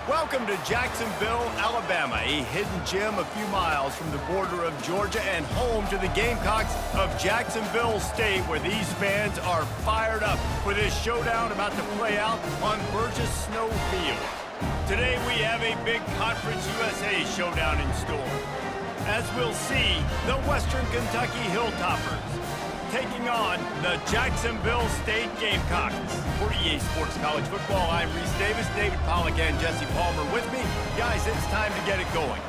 Welcome to Jacksonville, Alabama, a hidden gem a few miles from the border of Georgia and home to the Gamecocks of Jacksonville State, where these fans are fired up for this showdown about to play out on Burgess Snow Field. Today we have a big Conference USA showdown in store. As we'll see, the Western Kentucky Hilltoppers taking on the Jacksonville State Gamecocks. For EA Sports College Football, I'm Reese Davis, David Pollack, and Jesse Palmer with me. Guys, it's time to get it going.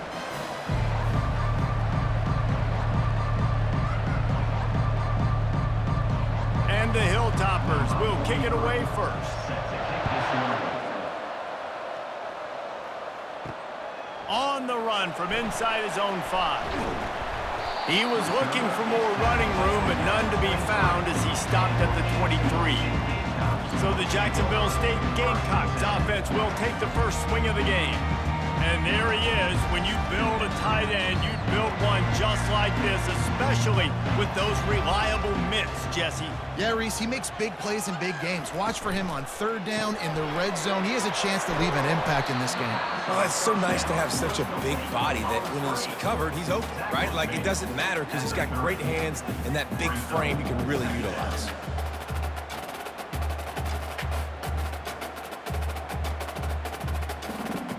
And the Hilltoppers will kick it away first. On the run from inside his own 5. He was looking for more running room, but none to be found as he stopped at the 23. So the Jacksonville State Gamecocks offense will take the first swing of the game. And there he is. When you build a tight end, you build one just like this, especially with those reliable mitts, Jesse. Yeah, Reese, he makes big plays in big games. Watch for him on third down in the red zone. He has a chance to leave an impact in this game. Well, it's so nice to have such a big body that when he's covered, he's open, right? Like, it doesn't matter because he's got great hands and that big frame he can really utilize.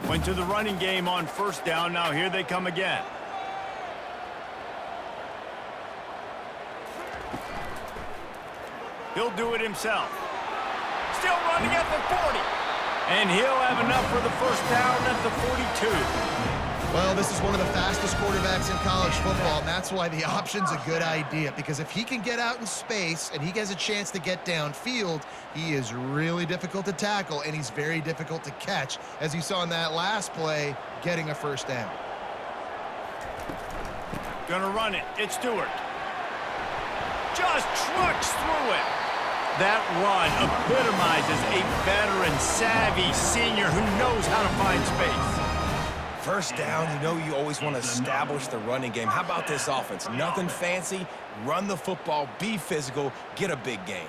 Went to the running game on first down. Now here they come again. He'll do it himself. Still running at the 40. And he'll have enough for the first down at the 42. Well, this is one of the fastest quarterbacks in college football, and that's why the option's a good idea. Because if he can get out in space and he has a chance to get downfield, he is really difficult to tackle, and he's very difficult to catch, as you saw in that last play, getting a first down. Gonna run it. It's Stewart. Just trucks through it. That run epitomizes a veteran, savvy senior who knows how to find space. First down, you know you always want to establish the running game. How about this offense? Nothing fancy. Run the football, be physical, get a big gain.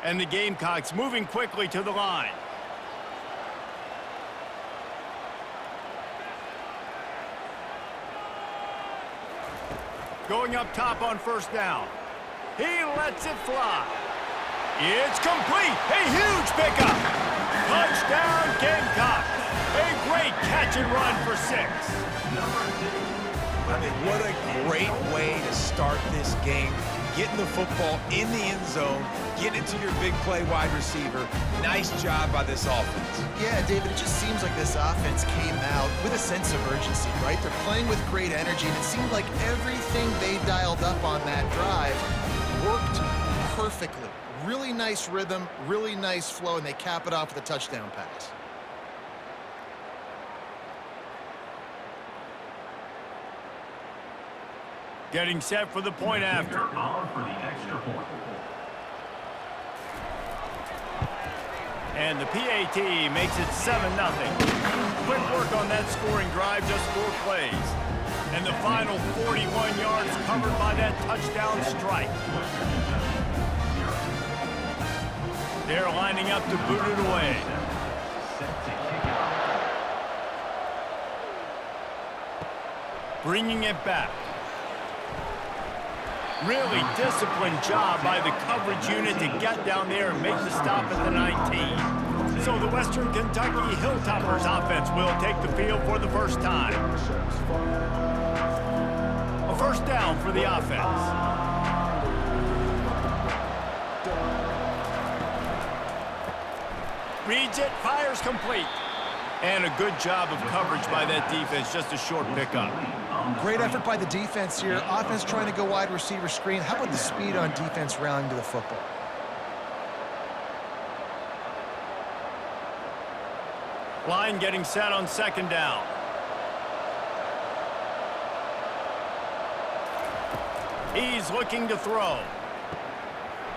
And the Gamecocks moving quickly to the line. Going up top on first down. He lets it fly. It's complete. A huge pickup. Touchdown, Gamecocks. A great catch and run for 6. I mean, what a great way to start this game. Getting the football in the end zone, get it to your big play wide receiver. Nice job by this offense. Yeah, David, it just seems like this offense came out with a sense of urgency, right? They're playing with great energy, and it seemed like everything they dialed up on that drive worked perfectly. Really nice rhythm, really nice flow, and they cap it off with a touchdown pass. Getting set for the point after. And the PAT makes it 7-0. Quick work on that scoring drive, just 4 plays. And the final 41 yards covered by that touchdown strike. They're lining up to boot it away. Bringing it back. Really disciplined job by the coverage unit to get down there and make the stop at the 19. So the Western Kentucky Hilltoppers offense will take the field for the first time. A first down for the offense. Reads it, fires complete. And a good job of coverage by that defense, just a short pickup. Great effort by the defense here. Offense trying to go wide receiver screen. How about the speed on defense rallying to the football? Line getting set on second down. He's looking to throw.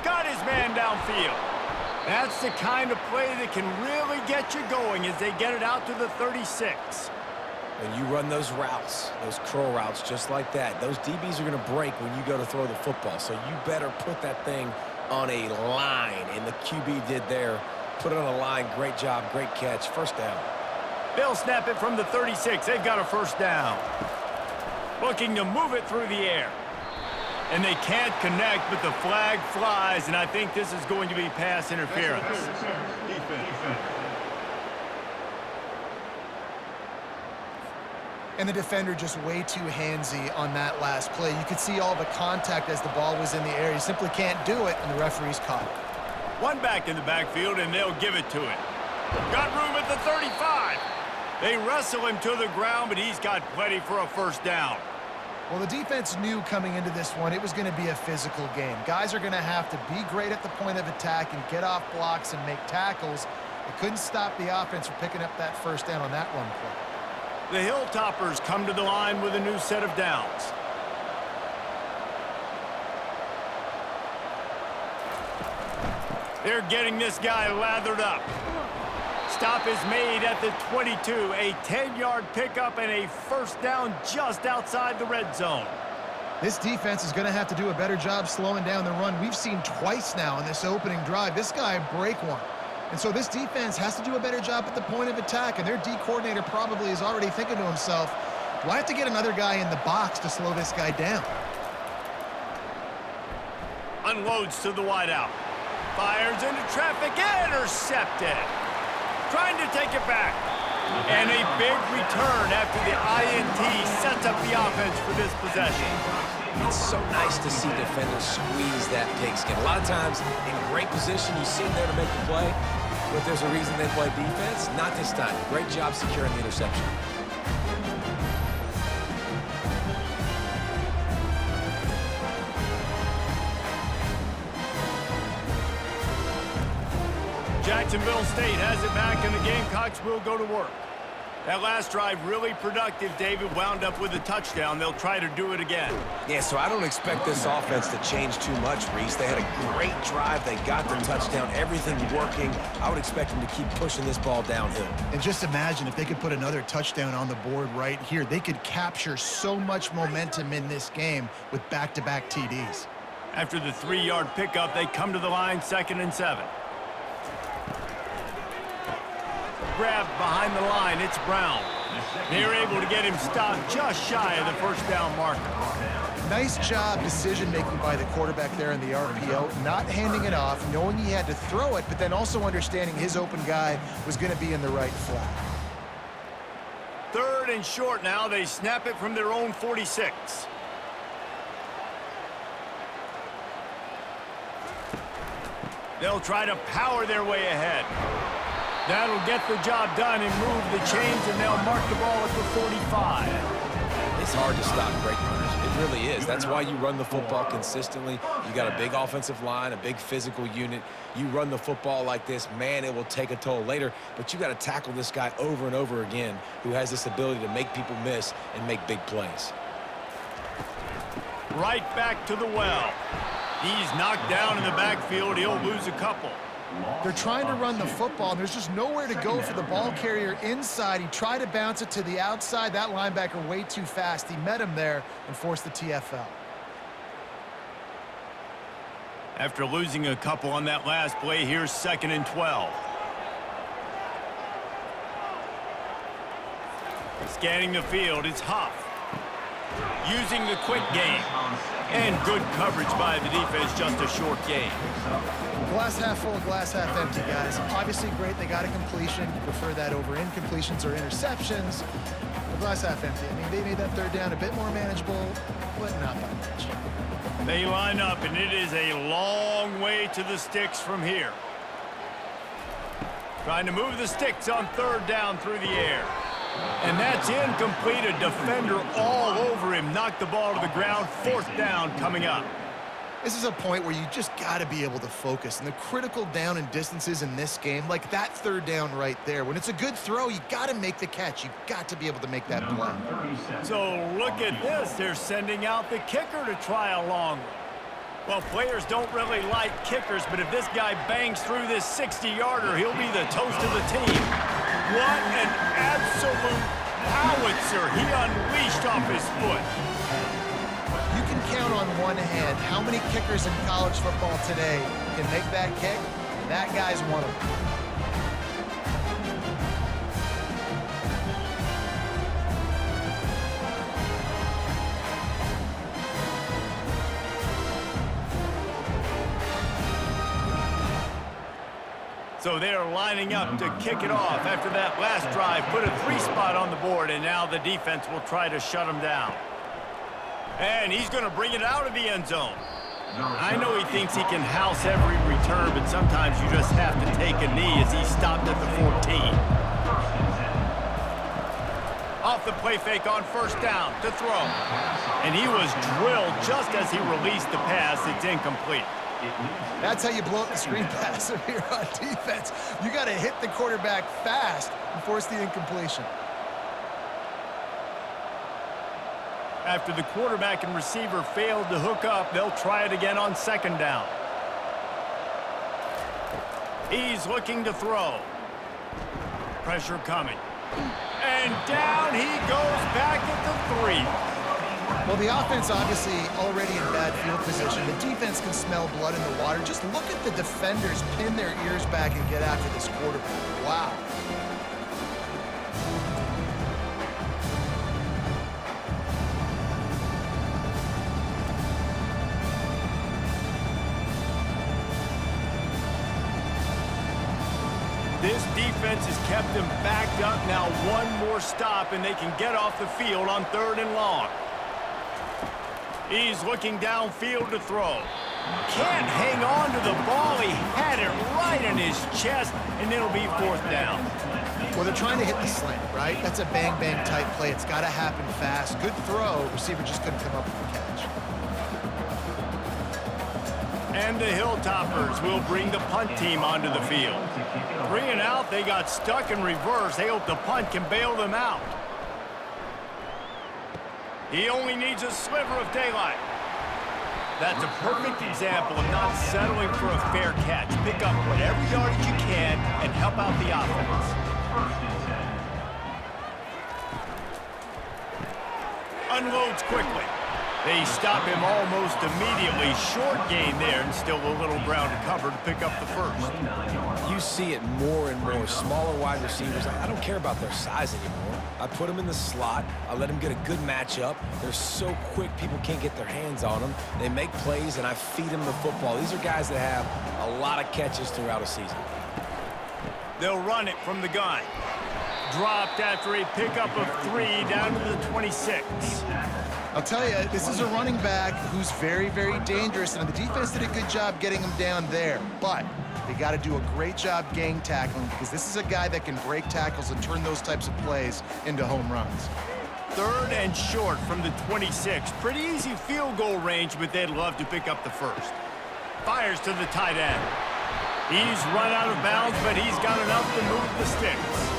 Got his man downfield. That's the kind of play that can really get you going as they get it out to the 36. When you run those routes, those curl routes just like that, those DBs are going to break when you go to throw the football. So you better put that thing on a line, and the QB did there. Put it on a line. Great job, great catch. First down. They'll snap it from the 36. They've got a first down. Looking to move it through the air. And they can't connect, but the flag flies, and I think this is going to be pass interference. And the defender just way too handsy on that last play. You could see all the contact as the ball was in the air. He simply can't do it, and the referee's caught it. One back in the backfield, and they'll give it to him. Got room at the 35. They wrestle him to the ground, but he's got plenty for a first down. Well, the defense knew coming into this one it was going to be a physical game. Guys are going to have to be great at the point of attack and get off blocks and make tackles. They couldn't stop the offense from picking up that first down on that run play. The Hilltoppers come to the line with a new set of downs. They're getting this guy lathered up. Stop is made at the 22. A 10-yard pickup and a first down just outside the red zone. This defense is going to have to do a better job slowing down the run. We've seen twice now in this opening drive. This guy break one. And so this defense has to do a better job at the point of attack, and their D coordinator probably is already thinking to himself, do I have to get another guy in the box to slow this guy down? Unloads to the wideout. Fires into traffic, intercepted. Trying to take it back. And a big return after the INT sets up the offense for this possession. It's so nice to see defenders squeeze that pigskin. A lot of times, in great position, you see them there to make the play, but there's a reason they play defense. Not this time. Great job securing the interception. Jacksonville State has it back, and the Gamecocks will go to work. That last drive really productive. David wound up with a touchdown. They'll try to do it again. Yeah, so I don't expect this offense to change too much, Reese. They had a great drive. They got their touchdown. Everything working. I would expect them to keep pushing this ball downhill. And just imagine if they could put another touchdown on the board right here. They could capture so much momentum in this game with back-to-back TDs. After the 3-yard pickup, they come to the line, 2nd and 7. Grabbed behind the line, it's Brown. They're able to get him stopped just shy of the first down marker. Nice job decision-making by the quarterback there in the RPO, not handing it off, knowing he had to throw it, but then also understanding his open guy was going to be in the right flat. 3rd and short now. They snap it from their own 46. They'll try to power their way ahead. That'll get the job done and move the chains, and they'll mark the ball at the 45. It's hard to stop great runners. It really is. That's why you run the football consistently. You got a big offensive line, a big physical unit. You run the football like this, man, it will take a toll later. But you got to tackle this guy over and over again who has this ability to make people miss and make big plays. Right back to the well. He's knocked down in the backfield. He'll lose a couple. They're trying to run the football, and there's just nowhere to go for the ball carrier inside. He tried to bounce it to the outside. That linebacker way too fast. He met him there and forced the TFL. After losing a couple on that last play, here's 2nd and 12. Scanning the field, it's Huff. Using the quick game. And good coverage by the defense, just a short game. Glass half full, glass half empty, guys. Obviously great, they got a completion. You prefer that over incompletions or interceptions. But glass half empty. I mean, they made that 3rd down a bit more manageable, but not by much. They line up, and it is a long way to the sticks from here. Trying to move the sticks on 3rd down through the air. And that's incomplete. A defender all over him. Knocked the ball to the ground. 4th down coming up. This is a point where you just got to be able to focus. And the critical down and distances in this game, like that 3rd down right there, when it's a good throw, you got to make the catch. You got to be able to make that play. So look at this. They're sending out the kicker to try a long one. Well, players don't really like kickers, but if this guy bangs through this 60-yarder, he'll be the toast of the team. What an absolute howitzer he unleashed off his foot. You can count on one hand how many kickers in college football today can make that kick. That guy's one of them. So they're lining up to kick it off after that last drive. Put a 3-spot on the board, and now the defense will try to shut them down. And he's going to bring it out of the end zone. I know he thinks he can house every return, but sometimes you just have to take a knee as he stopped at the 14. Off the play fake on first down to throw. And he was drilled just as he released the pass. It's incomplete. That's how you blow up the screen pass if you're on defense. You got to hit the quarterback fast and force the incompletion. After the quarterback and receiver failed to hook up, they'll try it again on second down. He's looking to throw. Pressure coming. And down he goes back at the 3. Well, the offense obviously already in bad field position. The defense can smell blood in the water. Just look at the defenders pin their ears back and get after this quarterback. Wow. This defense has kept them backed up. Now one more stop, and they can get off the field on 3rd and long. He's looking downfield to throw. Can't hang on to the ball. He had it right in his chest, and it'll be 4th down. Well, they're trying to hit the slant, right? That's a bang-bang type play. It's got to happen fast. Good throw. Receiver just couldn't come up with the catch. And the Hilltoppers will bring the punt team onto the field. 3 and out, they got stuck in reverse. They hope the punt can bail them out. He only needs a sliver of daylight. That's a perfect example of not settling for a fair catch. Pick up whatever yardage you can and help out the offense. Unloads quickly. They stop him almost immediately. Short gain there, and still a little ground to cover to pick up the first. You see it more and more. Smaller wide receivers, I don't care about their size anymore. I put them in the slot. I let them get a good matchup. They're so quick, people can't get their hands on them. They make plays, and I feed them the football. These are guys that have a lot of catches throughout a season. They'll run it from the gun. Dropped after a pickup of 3 down to the 26. I'll tell you, this is a running back who's very, very dangerous, and the defense did a good job getting him down there. But they got to do a great job gang tackling, because this is a guy that can break tackles and turn those types of plays into home runs. 3rd and short from the 26. Pretty easy field goal range, but they'd love to pick up the first. Fires to the tight end. He's run out of bounds, but he's got enough to move the sticks.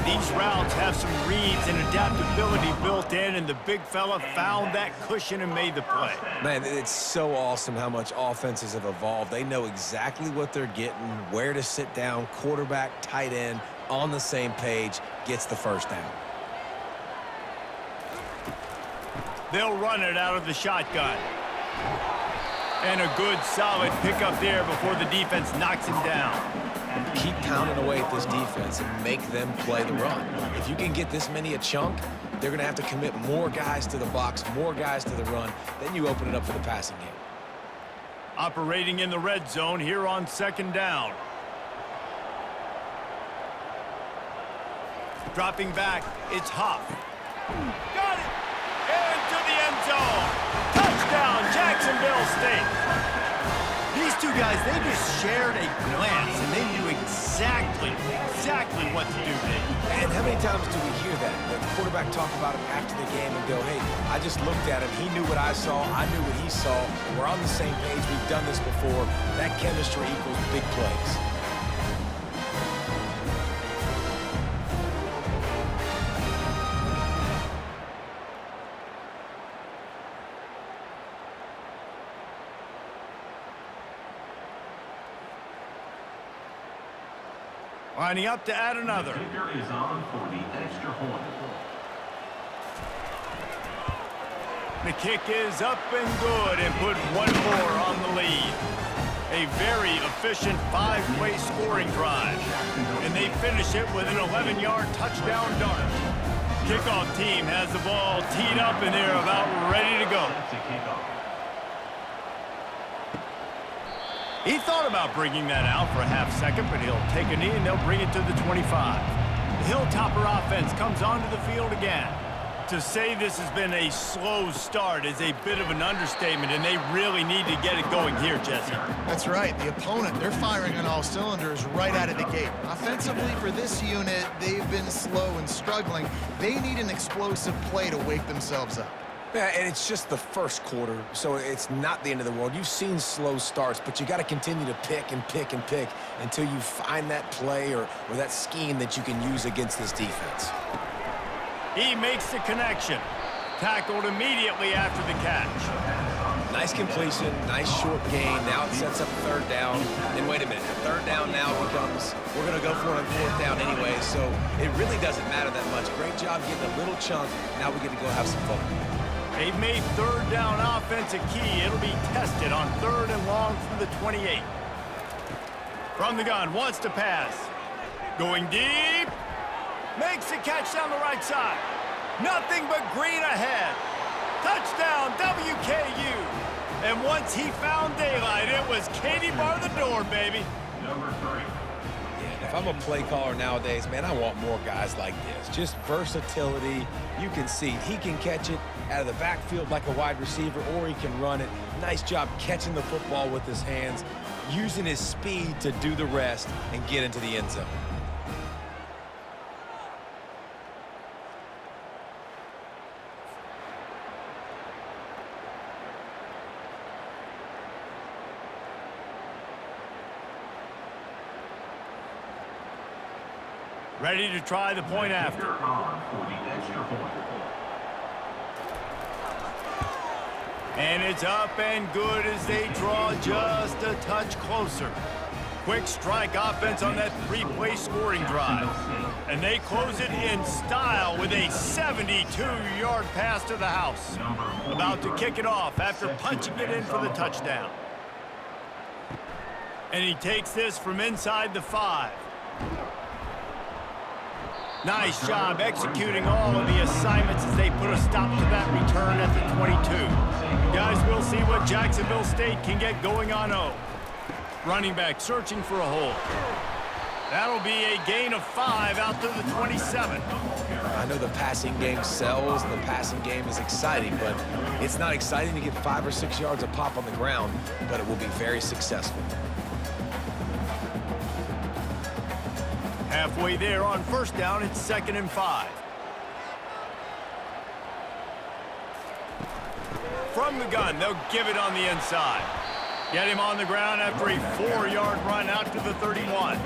These routes have some reads and adaptability built in, and the big fella found that cushion and made the play. Man, it's so awesome how much offenses have evolved. They know exactly what they're getting, where to sit down, quarterback, tight end, on the same page, gets the first down. They'll run it out of the shotgun. And a good, solid pickup there before the defense knocks him down. Keep pounding away at this defense and make them play the run. If you can get this many a chunk, they're going to have to commit more guys to the box, more guys to the run. Then you open it up for the passing game. Operating in the red zone here on 2nd down. Dropping back, it's Huff. Got it! Into the end zone. Touchdown, Jacksonville State. These two guys, they just shared a glance, and they knew exactly what to do. And how many times do we hear that? The quarterback talk about it after the game and go, hey, I just looked at him. He knew what I saw. I knew what he saw. We're on the same page. We've done this before. That chemistry equals big plays. Lining up to add another. Kicker is on for the extra point. The kick is up and good, and put one more on the lead. A very efficient 5-play scoring drive. And they finish it with an 11-yard touchdown dart. Kickoff team has the ball teed up, and they're about ready to go. He thought about bringing that out for a half second, but he'll take a knee and they'll bring it to the 25. The Hilltopper offense comes onto the field again. To say this has been a slow start is a bit of an understatement, and they really need to get it going here, Jesse. That's right. The opponent, they're firing on all cylinders right out of the gate. Offensively, for this unit, they've been slow and struggling. They need an explosive play to wake themselves up. Yeah, and it's just the first quarter, so it's not the end of the world. You've seen slow starts, but you got to continue to pick and pick and pick until you find that play or that scheme that you can use against this defense. He makes the connection. Tackled immediately after the catch. Nice completion, nice short gain. Now it sets up third down. And wait a minute, third down now becomes, we're going to go for it on fourth down anyway, so it really doesn't matter that much. Great job getting a little chunk. Now we get to go have some fun. They've made third down offense a key. It'll be tested on third and long from the 28. From the gun, wants to pass. Going deep. Makes the catch down the right side. Nothing but green ahead. Touchdown, WKU. And once he found daylight, it was Katie bar the door, baby. Number 3. Yeah, if I'm a play caller nowadays, man, I want more guys like this. Just versatility. You can see he can catch it out of the backfield like a wide receiver, or he can run it. Nice job catching the football with his hands, using his speed to do the rest and get into the end zone. Ready to try the point after. On for the extra point. And it's up and good as they draw just a touch closer. Quick strike offense on that three-play scoring drive. And they close it in style with a 72-yard pass to the house. About to kick it off after punching it in for the touchdown. And he takes this from inside the 5. Nice job executing all of the assignments as they put a stop to that return at the 22. Guys, we'll see what Jacksonville State can get going on O. Running back searching for a hole. That'll be a gain of 5 out to the 27. I know the passing game sells, the passing game is exciting, but it's not exciting to get 5 or 6 yards of pop on the ground, but it will be very successful. Halfway there on first down, it's 2nd and 5. From the gun, they'll give it on the inside. Get him on the ground after a 4-yard run out to the 31.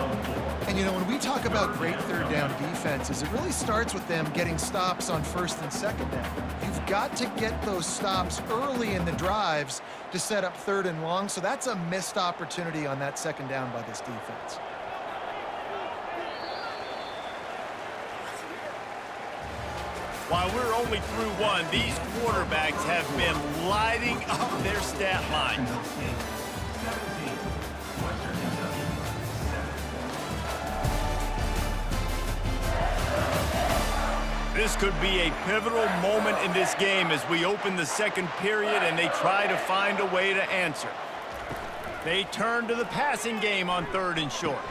And, you know, when we talk about great third down defenses, it really starts with them getting stops on first and second down. You've got to get those stops early in the drives to set up third and long, so that's a missed opportunity on that second down by this defense. While we're only through one, these quarterbacks have been lighting up their stat line. This could be a pivotal moment in this game as we open the second period and they try to find a way to answer. They turn to the passing game on third and short.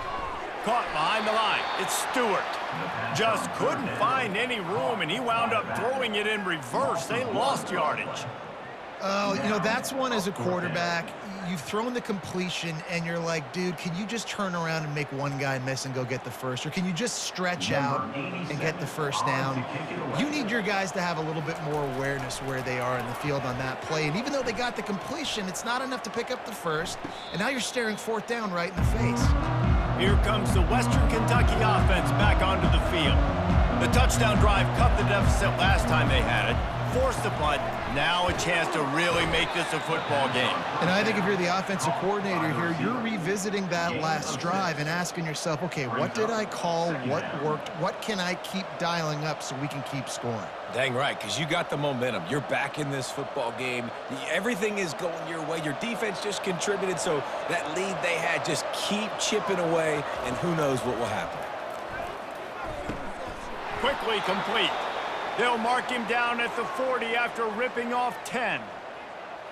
Caught behind the line. It's Stewart. Just couldn't find any room, and he wound up throwing it in reverse. They lost yardage. Oh, you know, that's one as a quarterback. You've thrown the completion, and you're like, dude, can you just turn around and make one guy miss and go get the first? Or can you just stretch out and get the first down? You need your guys to have a little bit more awareness where they are in the field on that play. And even though they got the completion, it's not enough to pick up the first. And now you're staring fourth down right in the face. Here comes the Western Kentucky offense back onto the field. The touchdown drive cut the deficit last time they had it, forced the punt, now a chance to really make this a football game. And I think if you're the offensive coordinator here, you're revisiting that last drive and asking yourself, okay, what did I call? What worked? What can I keep dialing up so we can keep scoring? Dang right, because you got the momentum. You're back in this football game. Everything is going your way. Your defense just contributed, so that lead they had, just keep chipping away, and who knows what will happen. Quickly complete. They'll mark him down at the 40 after ripping off 10.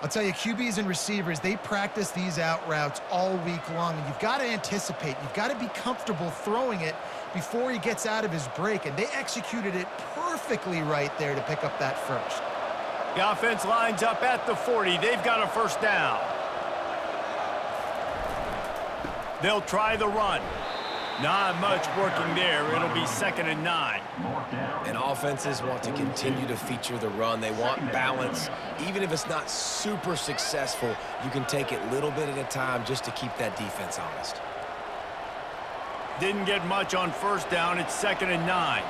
I'll tell you, QBs and receivers, they practice these out routes all week long, and you've got to anticipate. You've got to be comfortable throwing it before he gets out of his break, and they executed it perfectly right there to pick up that first. The offense lines up at the 40. They've got a first down. They'll try the run. Not much working there. It'll be 2nd and 9. And offenses want to continue to feature the run. They want balance. Even if it's not super successful, you can take it little bit at a time just to keep that defense honest. Didn't get much on first down. It's 2nd and 9.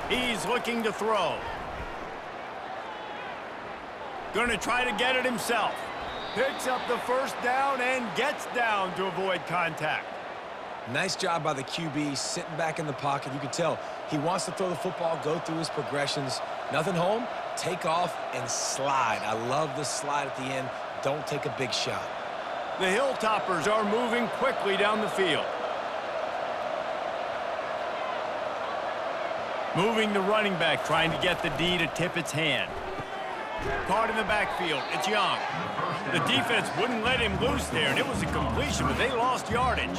He's looking to throw. Going to try to get it himself. Picks up the first down and gets down to avoid contact. Nice job by the QB, sitting back in the pocket. You can tell he wants to throw the football, go through his progressions. Nothing home, take off, and slide. I love the slide at the end. Don't take a big shot. The Hilltoppers are moving quickly down the field. Moving the running back, trying to get the D to tip its hand. Caught in the backfield. It's Young. The defense wouldn't let him loose there, and it was a completion, but they lost yardage.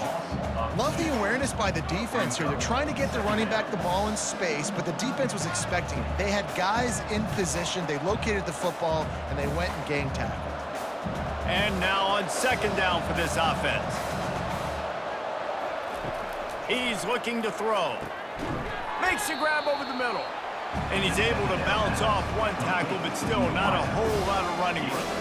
Love the awareness by the defense here. They're trying to get the running back the ball in space, but the defense was expecting it. They had guys in position. They located the football, and they went and gang tackled. And now on 2nd down for this offense. He's looking to throw. Makes a grab over the middle. And he's able to bounce off one tackle, but still not a whole lot of running room.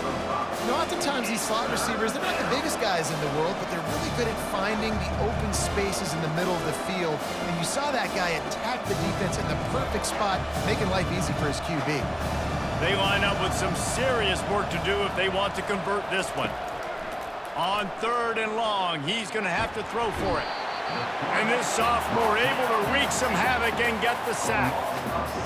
You know, oftentimes these slot receivers, they're not the biggest guys in the world, but they're really good at finding the open spaces in the middle of the field. And you saw that guy attack the defense in the perfect spot, making life easy for his QB. They line up with some serious work to do if they want to convert this one. On 3rd and long, he's going to have to throw for it. And this sophomore able to wreak some havoc and get the sack.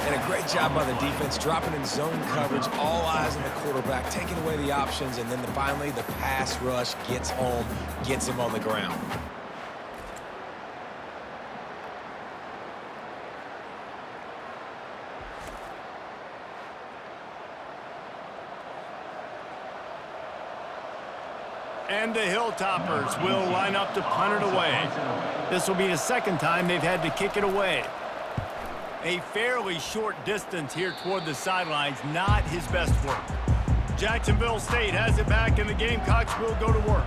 And a great job by the defense, dropping in zone coverage, all eyes on the quarterback, taking away the options, and then finally the pass rush gets home, gets him on the ground. And the Hilltoppers will line up to punt it away. This will be the 2nd time they've had to kick it away. A fairly short distance here toward the sidelines, not his best work. Jacksonville State has it back, and the Gamecocks will go to work.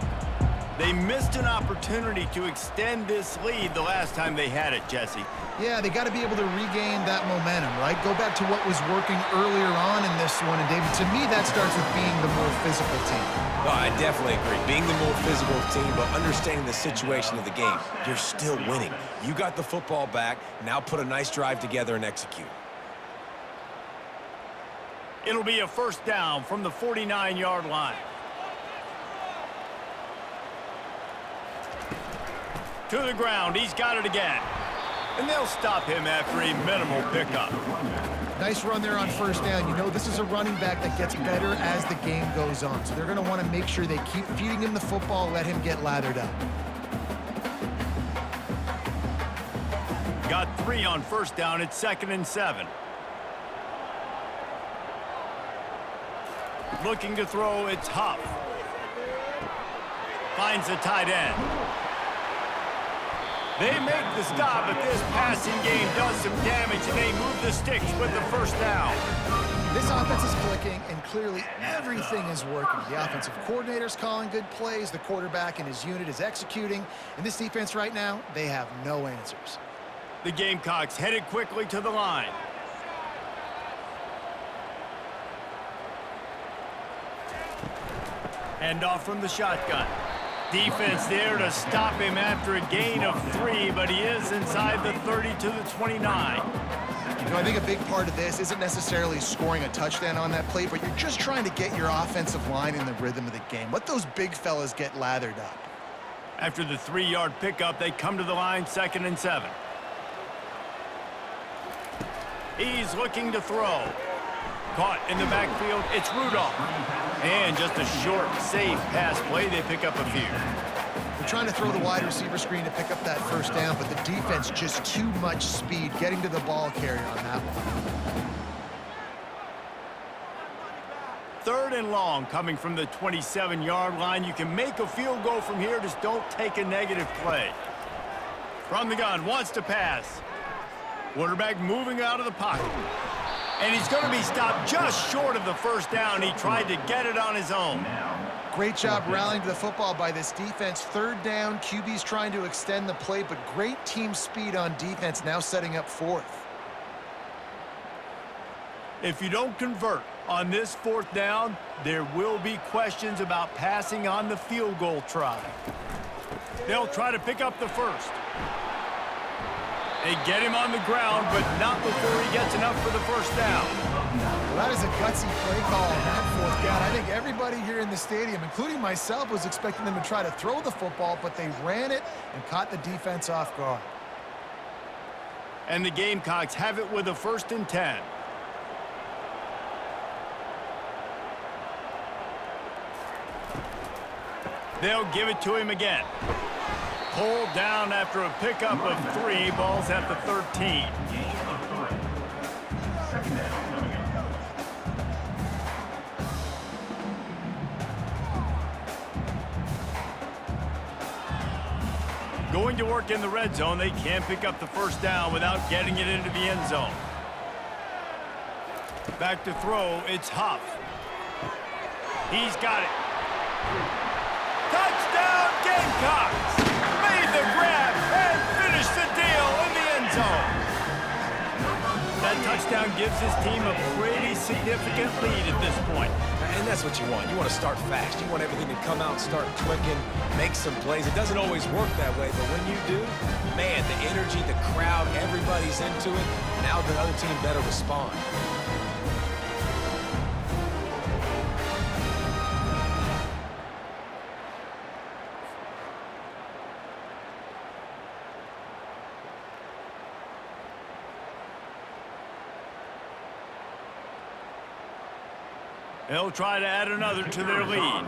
They missed an opportunity to extend this lead the last time they had it, Jesse. Yeah, they got to be able to regain that momentum, right? Go back to what was working earlier on in this one. And, David, to me, that starts with being the more physical team. Well, I definitely agree. Being the more physical team, but understanding the situation of the game. You're still winning. You got the football back. Now put a nice drive together and execute. It'll be a first down from the 49-yard line. To the ground. He's got it again. And they'll stop him after a minimal pickup. Nice run there on first down. You know, this is a running back that gets better as the game goes on. So they're going to want to make sure they keep feeding him the football, let him get lathered up. Got 3 on first down. It's 2nd and 7. Looking to throw, it's Huff. Finds the tight end. They make the stop, but this passing game does some damage, and they move the sticks with the first down. This offense is clicking, and clearly everything is working. The offensive coordinator's calling good plays. The quarterback and his unit is executing. And this defense right now, they have no answers. The Gamecocks headed quickly to the line. Hand off from the shotgun. Defense there to stop him after a gain of 3, but he is inside the 30 to the 29. You know, I think a big part of this isn't necessarily scoring a touchdown on that play, but you're just trying to get your offensive line in the rhythm of the game. Let those big fellas get lathered up. After the 3-yard pickup, they come to the line, 2nd and 7. He's looking to throw. Caught in the backfield, it's Rudolph. And just a short, safe pass play, they pick up a few. They're trying to throw the wide receiver screen to pick up that first down, but the defense just too much speed getting to the ball carrier on that one. 3rd and long coming from the 27-yard line. You can make a field goal from here. Just don't take a negative play. From the gun, wants to pass. Quarterback moving out of the pocket. And he's going to be stopped just short of the first down. He tried to get it on his own. Great job rallying to the football by this defense. 3rd down, QB's trying to extend the play, but great team speed on defense, now setting up 4th. If you don't convert on this 4th down, there will be questions about passing on the field goal try. They'll try to pick up the first. They get him on the ground, but not before he gets enough for the first down. Well, that is a gutsy play call on that 4th down. I think everybody here in the stadium, including myself, was expecting them to try to throw the football, but they ran it and caught the defense off guard. And the Gamecocks have it with a 1st and 10. They'll give it to him again. Pulled down after a pickup of 3. Ball's at the 13. Going to work in the red zone. They can't pick up the first down without getting it into the end zone. Back to throw. It's Huff. He's got it. Touchdown Gamecocks! Made the grab and finished the deal in the end zone. That touchdown gives his team a pretty significant lead at this point. And that's what you want. You want to start fast. You want everything to come out, start clicking, make some plays. It doesn't always work that way, but when you do, man, the energy, the crowd, everybody's into it. Now the other team better respond. They'll try to add another to their lead.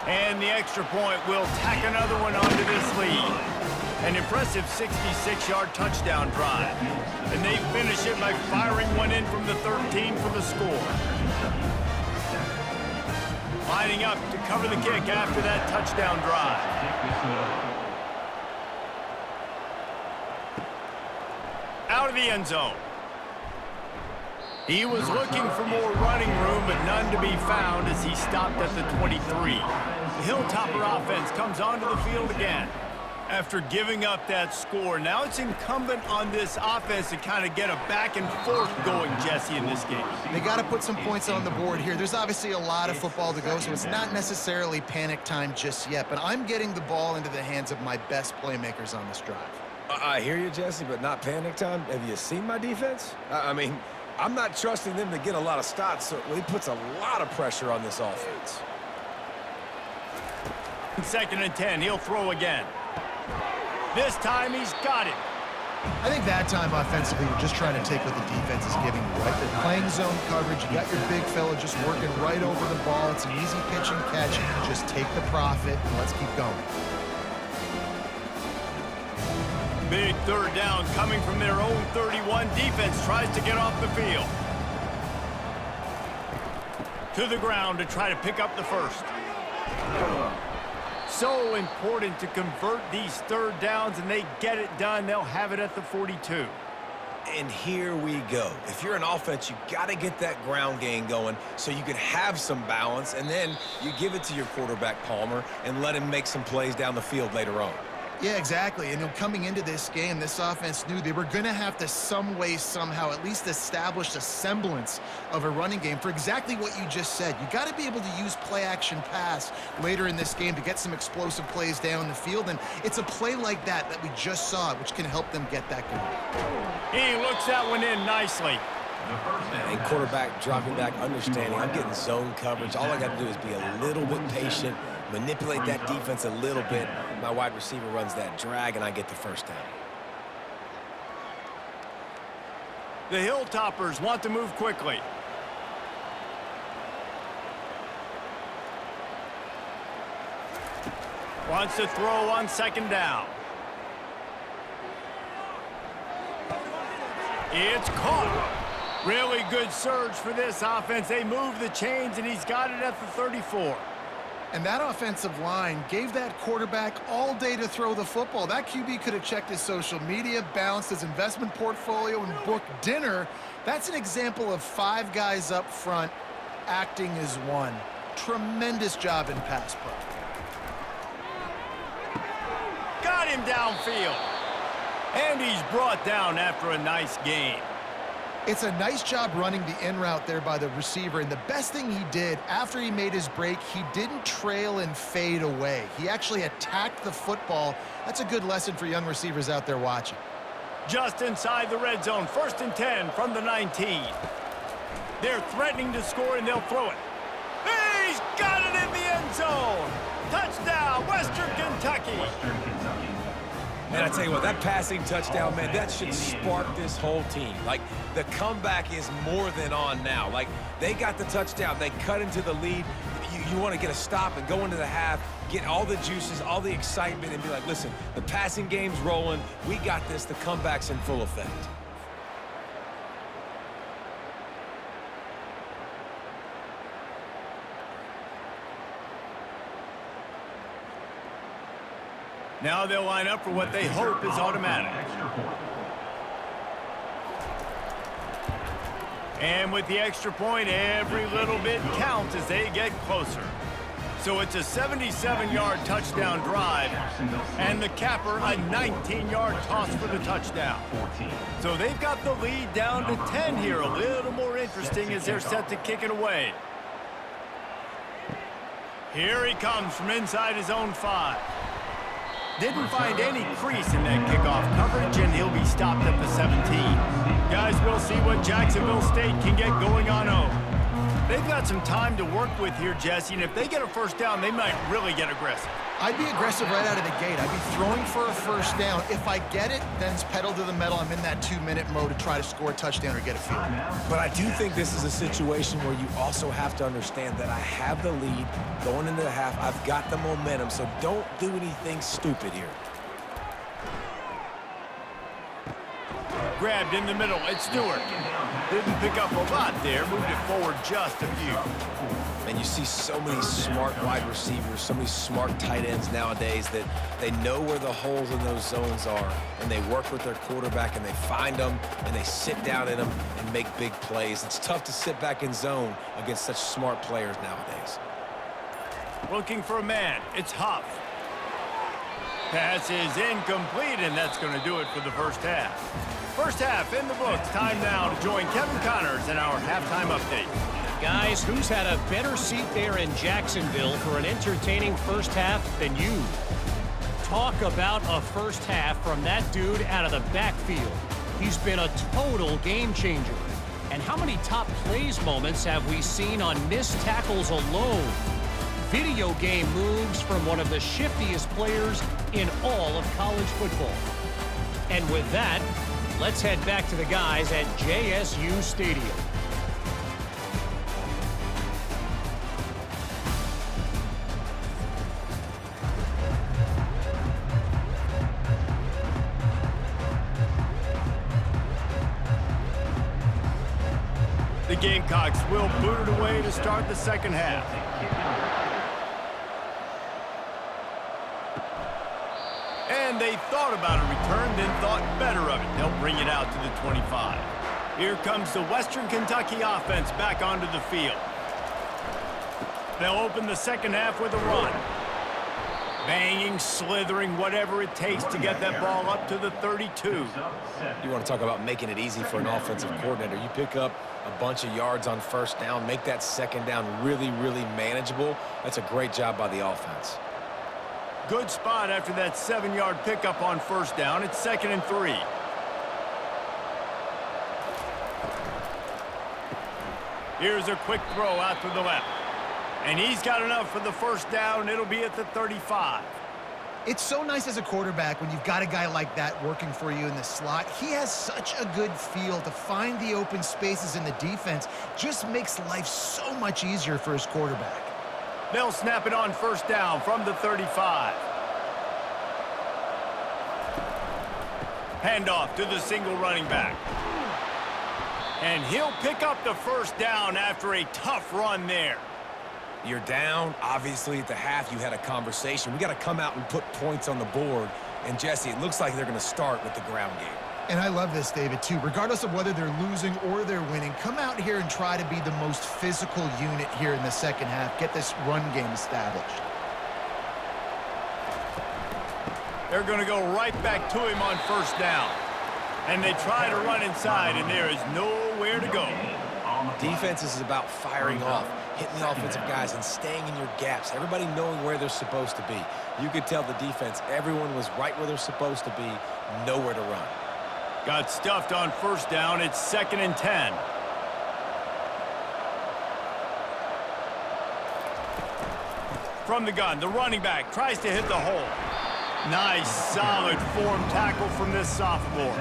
And the extra point will tack another one onto this lead. An impressive 66-yard touchdown drive. And they finish it by firing one in from the 13 for the score. Lining up to cover the kick after that touchdown drive. Out of the end zone. He was looking for more running room, but none to be found as he stopped at the 23. The Hilltopper offense comes onto the field again. After giving up that score, now it's incumbent on this offense to kind of get a back and forth going, Jesse, in this game. They got to put some points on the board here. There's obviously a lot of football to go, so it's not necessarily panic time just yet, but I'm getting the ball into the hands of my best playmakers on this drive. I hear you, Jesse, but not panic time. Have you seen my defense? I mean, I'm not trusting them to get a lot of stops, so he puts a lot of pressure on this offense. 2nd and 10, he'll throw again. This time he's got it. I think that time offensively, you're just trying to take what the defense is giving you, right? They're playing zone coverage. You got your big fella just working right over the ball. It's an easy pitch and catch. Just take the profit and let's keep going. Big 3rd down coming from their own 31. Defense tries to get off the field. To the ground to try to pick up the first. So important to convert these 3rd downs, and they get it done. They'll have it at the 42. And here we go. If you're an offense, you got to get that ground game going so you can have some balance, and then you give it to your quarterback, Palmer, and let him make some plays down the field later on. Yeah, exactly. And coming into this game, this offense knew they were going to have to some way, somehow, at least establish a semblance of a running game for exactly what you just said. You got to be able to use play-action pass later in this game to get some explosive plays down the field. And it's a play like that we just saw, which can help them get that going. He looks that one in nicely. And quarterback dropping back, understanding I'm getting zone coverage. All I got to do is be a little bit patient, manipulate that defense a little bit. My wide receiver runs that drag, and I get the first down. The Hilltoppers want to move quickly. Wants to throw on 2nd down. It's caught. Really good surge for this offense. They move the chains, and he's got it at the 34. And that offensive line gave that quarterback all day to throw the football. That QB could have checked his social media, balanced his investment portfolio, and booked dinner. That's an example of 5 guys up front acting as one. Tremendous job in pass pro. Got him downfield. And he's brought down after a nice gain. It's a nice job running the in route there by the receiver, and the best thing he did after he made his break, he didn't trail and fade away. He actually attacked the football. That's a good lesson for young receivers out there watching. Just inside the red zone, 1st and 10 from the 19. They're threatening to score, and they'll throw it. He's got it in the end zone. Touchdown, Western Kentucky. Western Kentucky. And I tell you what, that passing touchdown, man, that should spark this whole team. Like, the comeback is more than on now. Like, they got the touchdown. They cut into the lead. You want to get a stop and go into the half, get all the juices, all the excitement, and be like, listen, the passing game's rolling. We got this. The comeback's in full effect. Now they'll line up for what they hope is automatic. Extra point. And with the extra point, every little bit counts as they get closer. So it's a 77-yard touchdown drive, and the capper a 19-yard toss for the touchdown. 14. So they've got the lead down to 10 here. A little more interesting as they're set to kick it away. Here he comes from inside his own 5. Didn't find any crease in that kickoff coverage, and he'll be stopped at the 17. Guys, we'll see what Jacksonville State can get going on 0. They've got some time to work with here, Jesse, and if they get a first down, they might really get aggressive. I'd be aggressive right out of the gate. I'd be throwing for a first down. If I get it, then it's pedal to the metal. I'm in that 2-minute mode to try to score a touchdown or get a field. But I do think this is a situation where you also have to understand that I have the lead going into the half. I've got the momentum, so don't do anything stupid here. Grabbed in the middle. It's Stewart. Didn't pick up a lot there. Moved it forward just a few. And you see so many smart wide receivers, so many smart tight ends nowadays that they know where the holes in those zones are, and they work with their quarterback, and they find them, and they sit down in them and make big plays. It's tough to sit back in zone against such smart players nowadays. Looking for a man. It's Huff. Pass is incomplete, and that's going to do it for the first half. First half in the books. Time now to join Kevin Connors in our halftime update. Guys, who's had a better seat there in Jacksonville for an entertaining first half than you? Talk about a first half from that dude out of the backfield. He's been a total game changer. And how many top plays moments have we seen on missed tackles alone? Video game moves from one of the shiftiest players in all of college football. And with that, let's head back to the guys at JSU Stadium. The Gamecocks will boot it away to start the second half. And they thought about a return, then thought better of it. They'll bring it out to the 25. Here comes the Western Kentucky offense back onto the field. They'll open the second half with a run. Banging, slithering, whatever it takes to get that ball up to the 32. You want to talk about making it easy for an offensive coordinator. You pick up a bunch of yards on first down, make that second down really, really manageable. That's a great job by the offense. Good spot after that 7-yard pickup on first down. It's 2nd and 3. Here's a quick throw out to the left. And he's got enough for the first down. It'll be at the 35. It's so nice as a quarterback when you've got a guy like that working for you in the slot. He has such a good feel to find the open spaces in the defense. Just makes life so much easier for his quarterback. They'll snap it on first down from the 35. Handoff to the single running back. And he'll pick up the first down after a tough run there. You're down. Obviously, at the half, you had a conversation. We got to come out and put points on the board. And, Jesse, it looks like they're going to start with the ground game. And I love this, David, too. Regardless of whether they're losing or they're winning, come out here and try to be the most physical unit here in the second half. Get this run game established. They're going to go right back to him on first down. And they try to run inside, and there is nowhere to go. Defense is about firing off, hitting the offensive guys, and staying in your gaps. Everybody knowing where they're supposed to be. You could tell the defense, everyone was right where they're supposed to be, nowhere to run. Got stuffed on first down. It's 2nd and 10. From the gun, the running back tries to hit the hole. Nice, solid form tackle from this sophomore.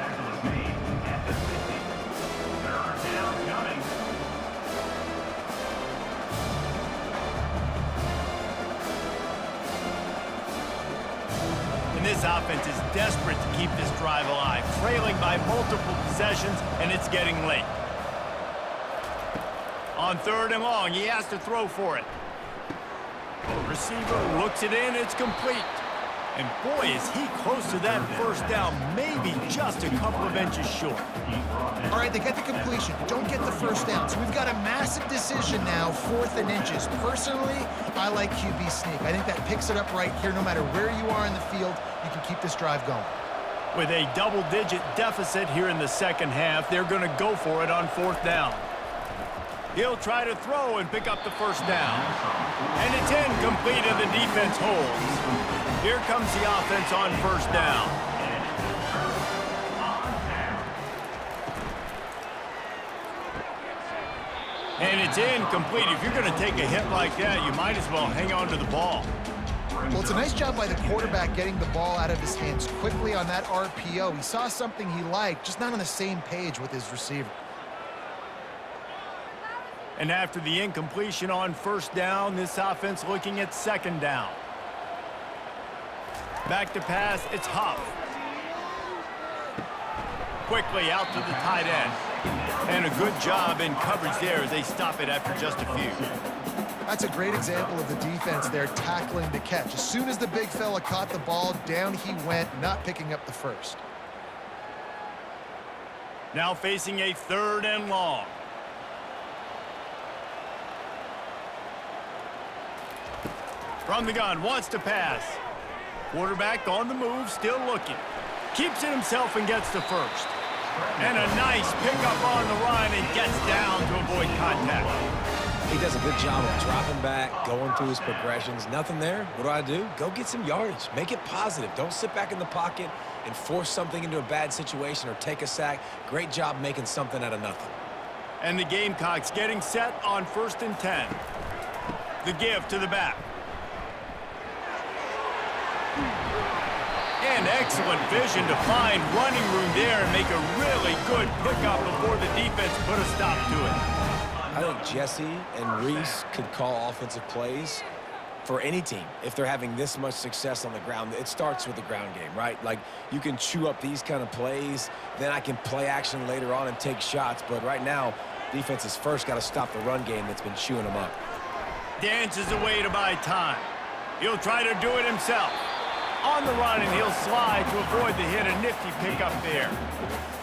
And this offense is desperate to keep this drive alive, trailing by multiple possessions, and it's getting late. On 3rd and long, he has to throw for it. The receiver looks it in, it's complete. And boy, is he close to that first down, maybe just a couple of inches short. All right, they get the completion. Don't get the first down. So we've got a massive decision now, 4th and inches. Personally, I like QB sneak. I think that picks it up right here. No matter where you are in the field, you can keep this drive going. With a double-digit deficit here in the second half, they're going to go for it on 4th down. He'll try to throw and pick up the first down. And it's incomplete, and the defense holds. Here comes the offense on first down. And it's incomplete. If you're going to take a hit like that, you might as well hang on to the ball. Well, it's a nice job by the quarterback getting the ball out of his hands quickly on that RPO. He saw something he liked, just not on the same page with his receiver. And after the incompletion on first down, this offense looking at 2nd down. Back to pass, it's Huff. Quickly out to the tight end. And a good job in coverage there as they stop it after just a few. That's a great example of the defense there tackling the catch. As soon as the big fella caught the ball, down he went, not picking up the first. Now facing a 3rd and long. From the gun, wants to pass. Quarterback on the move, still looking. Keeps it himself and gets the first. And a nice pickup on the run and gets down to avoid contact. He does a good job of dropping back, going through his progressions. Nothing there. What do? Go get some yardage. Make it positive. Don't sit back in the pocket and force something into a bad situation or take a sack. Great job making something out of nothing. And the Gamecocks getting set on 1st and 10. The give to the back. And excellent vision to find running room there and make a really good pickup before the defense put a stop to it. I think Jesse and Reese could call offensive plays for any team if they're having this much success on the ground. It starts with the ground game, right? Like, you can chew up these kind of plays, then I can play action later on and take shots. But right now, defense has first got to stop the run game that's been chewing them up. Dances away to buy time. He'll try to do it himself. On the run, and he'll slide to avoid the hit. A nifty pickup there.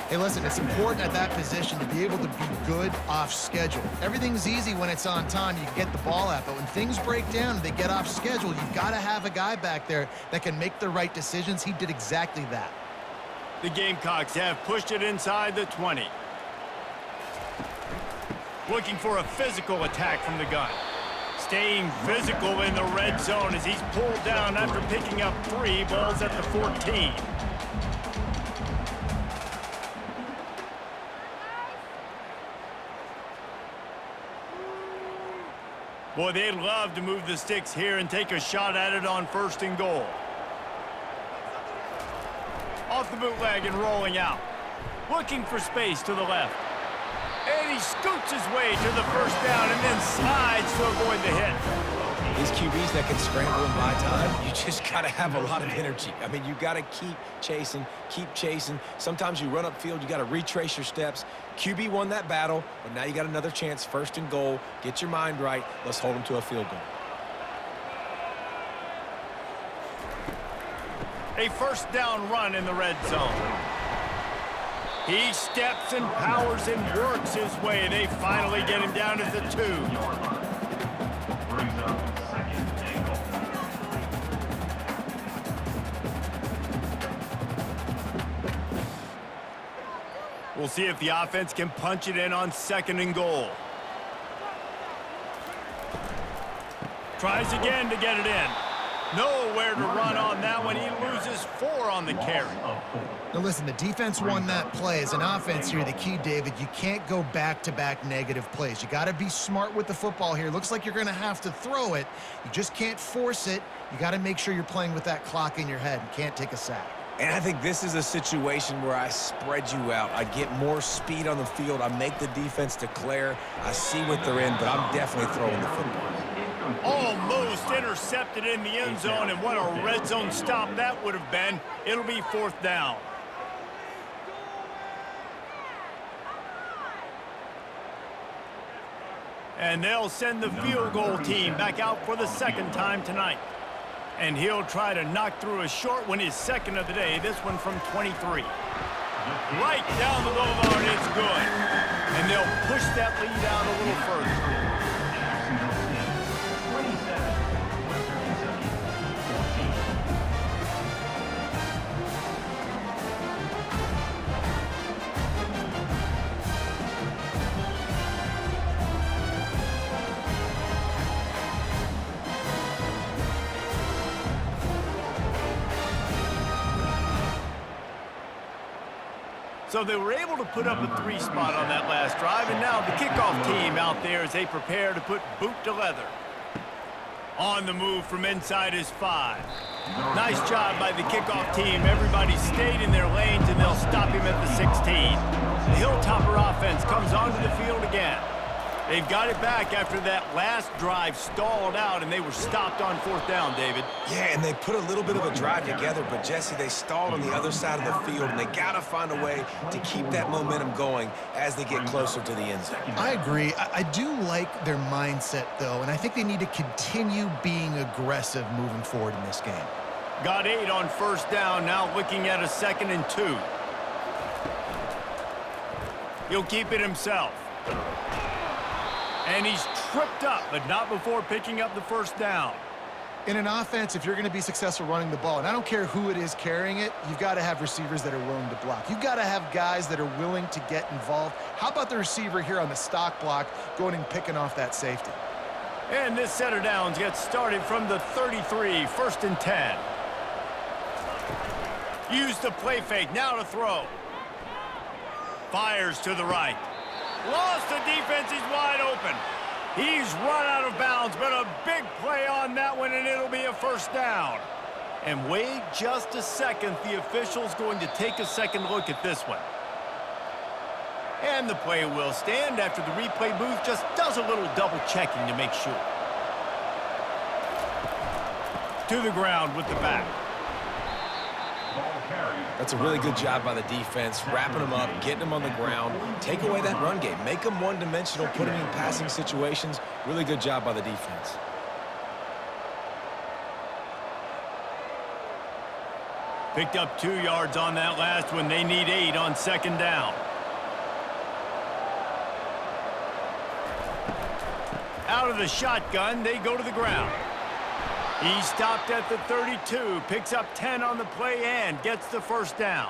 Hey, listen, it's important at that position to be able to be good off schedule. Everything's easy when it's on time. You can get the ball out. But when things break down and they get off schedule, you've got to have a guy back there that can make the right decisions. He did exactly that. The Gamecocks have pushed it inside the 20. Looking for a physical attack from the gun. Staying physical in the red zone as he's pulled down after picking up 3 balls at the 14. Boy, they'd love to move the sticks here and take a shot at it on 1st and goal. Off the bootleg and rolling out. Looking for space to the left. And he scoots his way to the first down and then slides to avoid the hit. He these QBs that can scramble and buy time, you just got to have a lot of energy. I mean, you got to keep chasing, keep chasing. Sometimes you run upfield, you got to retrace your steps. QB won that battle, but now you got another chance, 1st and goal. Get your mind right. Let's hold them to a field goal. A 1st down run in the red zone. He steps and powers and works his way. They finally get him down at the 2. Brings up 2nd and goal. We'll see if the offense can punch it in on 2nd and goal. Tries again to get it in. Nowhere to run on that one. He loses 4 on the carry. Now listen, the defense won that play. As an offense here, the key, David, you can't go back-to-back negative plays. You got to be smart with the football here. Looks like you're going to have to throw it. You just can't force it. You got to make sure you're playing with that clock in your head and can't take a sack. And I think this is a situation where I spread you out. I get more speed on the field. I make the defense declare. I see what they're in, but I'm definitely throwing the football. Almost intercepted in the end zone, and what a red zone stop that would have been. It'll be 4th down. And they'll send the field goal team back out for the 2nd time tonight. And he'll try to knock through a short one, his 2nd of the day, this one from 23. Right down the boulevard, it's good. And they'll push that lead out a little further. So they were able to put up a 3 spot on that last drive, and now the kickoff team out there as they prepare to put boot to leather. On the move from inside his 5. Nice job by the kickoff team. Everybody stayed in their lanes, and they'll stop him at the 16. The Hilltopper offense comes onto the field again. They've got it back after that last drive stalled out, and they were stopped on 4th down, David. Yeah, and they put a little bit of a drive together, but, Jesse, they stalled on the other side of the field, and they got to find a way to keep that momentum going as they get closer to the end zone. I agree. I do like their mindset, though, and I think they need to continue being aggressive moving forward in this game. Got 8 on 1st down, now looking at a 2nd and 2. He'll keep it himself. And he's tripped up, but not before picking up the 1st down. In an offense, if you're going to be successful running the ball, and I don't care who it is carrying it, you've got to have receivers that are willing to block. You've got to have guys that are willing to get involved. How about the receiver here on the stock block going and picking off that safety? And this set of downs gets started from the 33, 1st and 10. Use the play fake, now to throw. Fires to the right. Lost the defense, he's wide open. He's run out of bounds, but a big play on that one, and it'll be a 1st down. And wait just a second, the official's going to take a second look at this one. And the play will stand after the replay booth just does a little double checking to make sure. To the ground with the back. That's a really good job by the defense, wrapping them up, getting them on the ground, take away that run game, make them one-dimensional, put them in passing situations. Really good job by the defense. Picked up 2 yards on that last one. They need 8 on 2nd down. Out of the shotgun, they go to the ground. He stopped at the 32, picks up 10 on the play and gets the 1st down.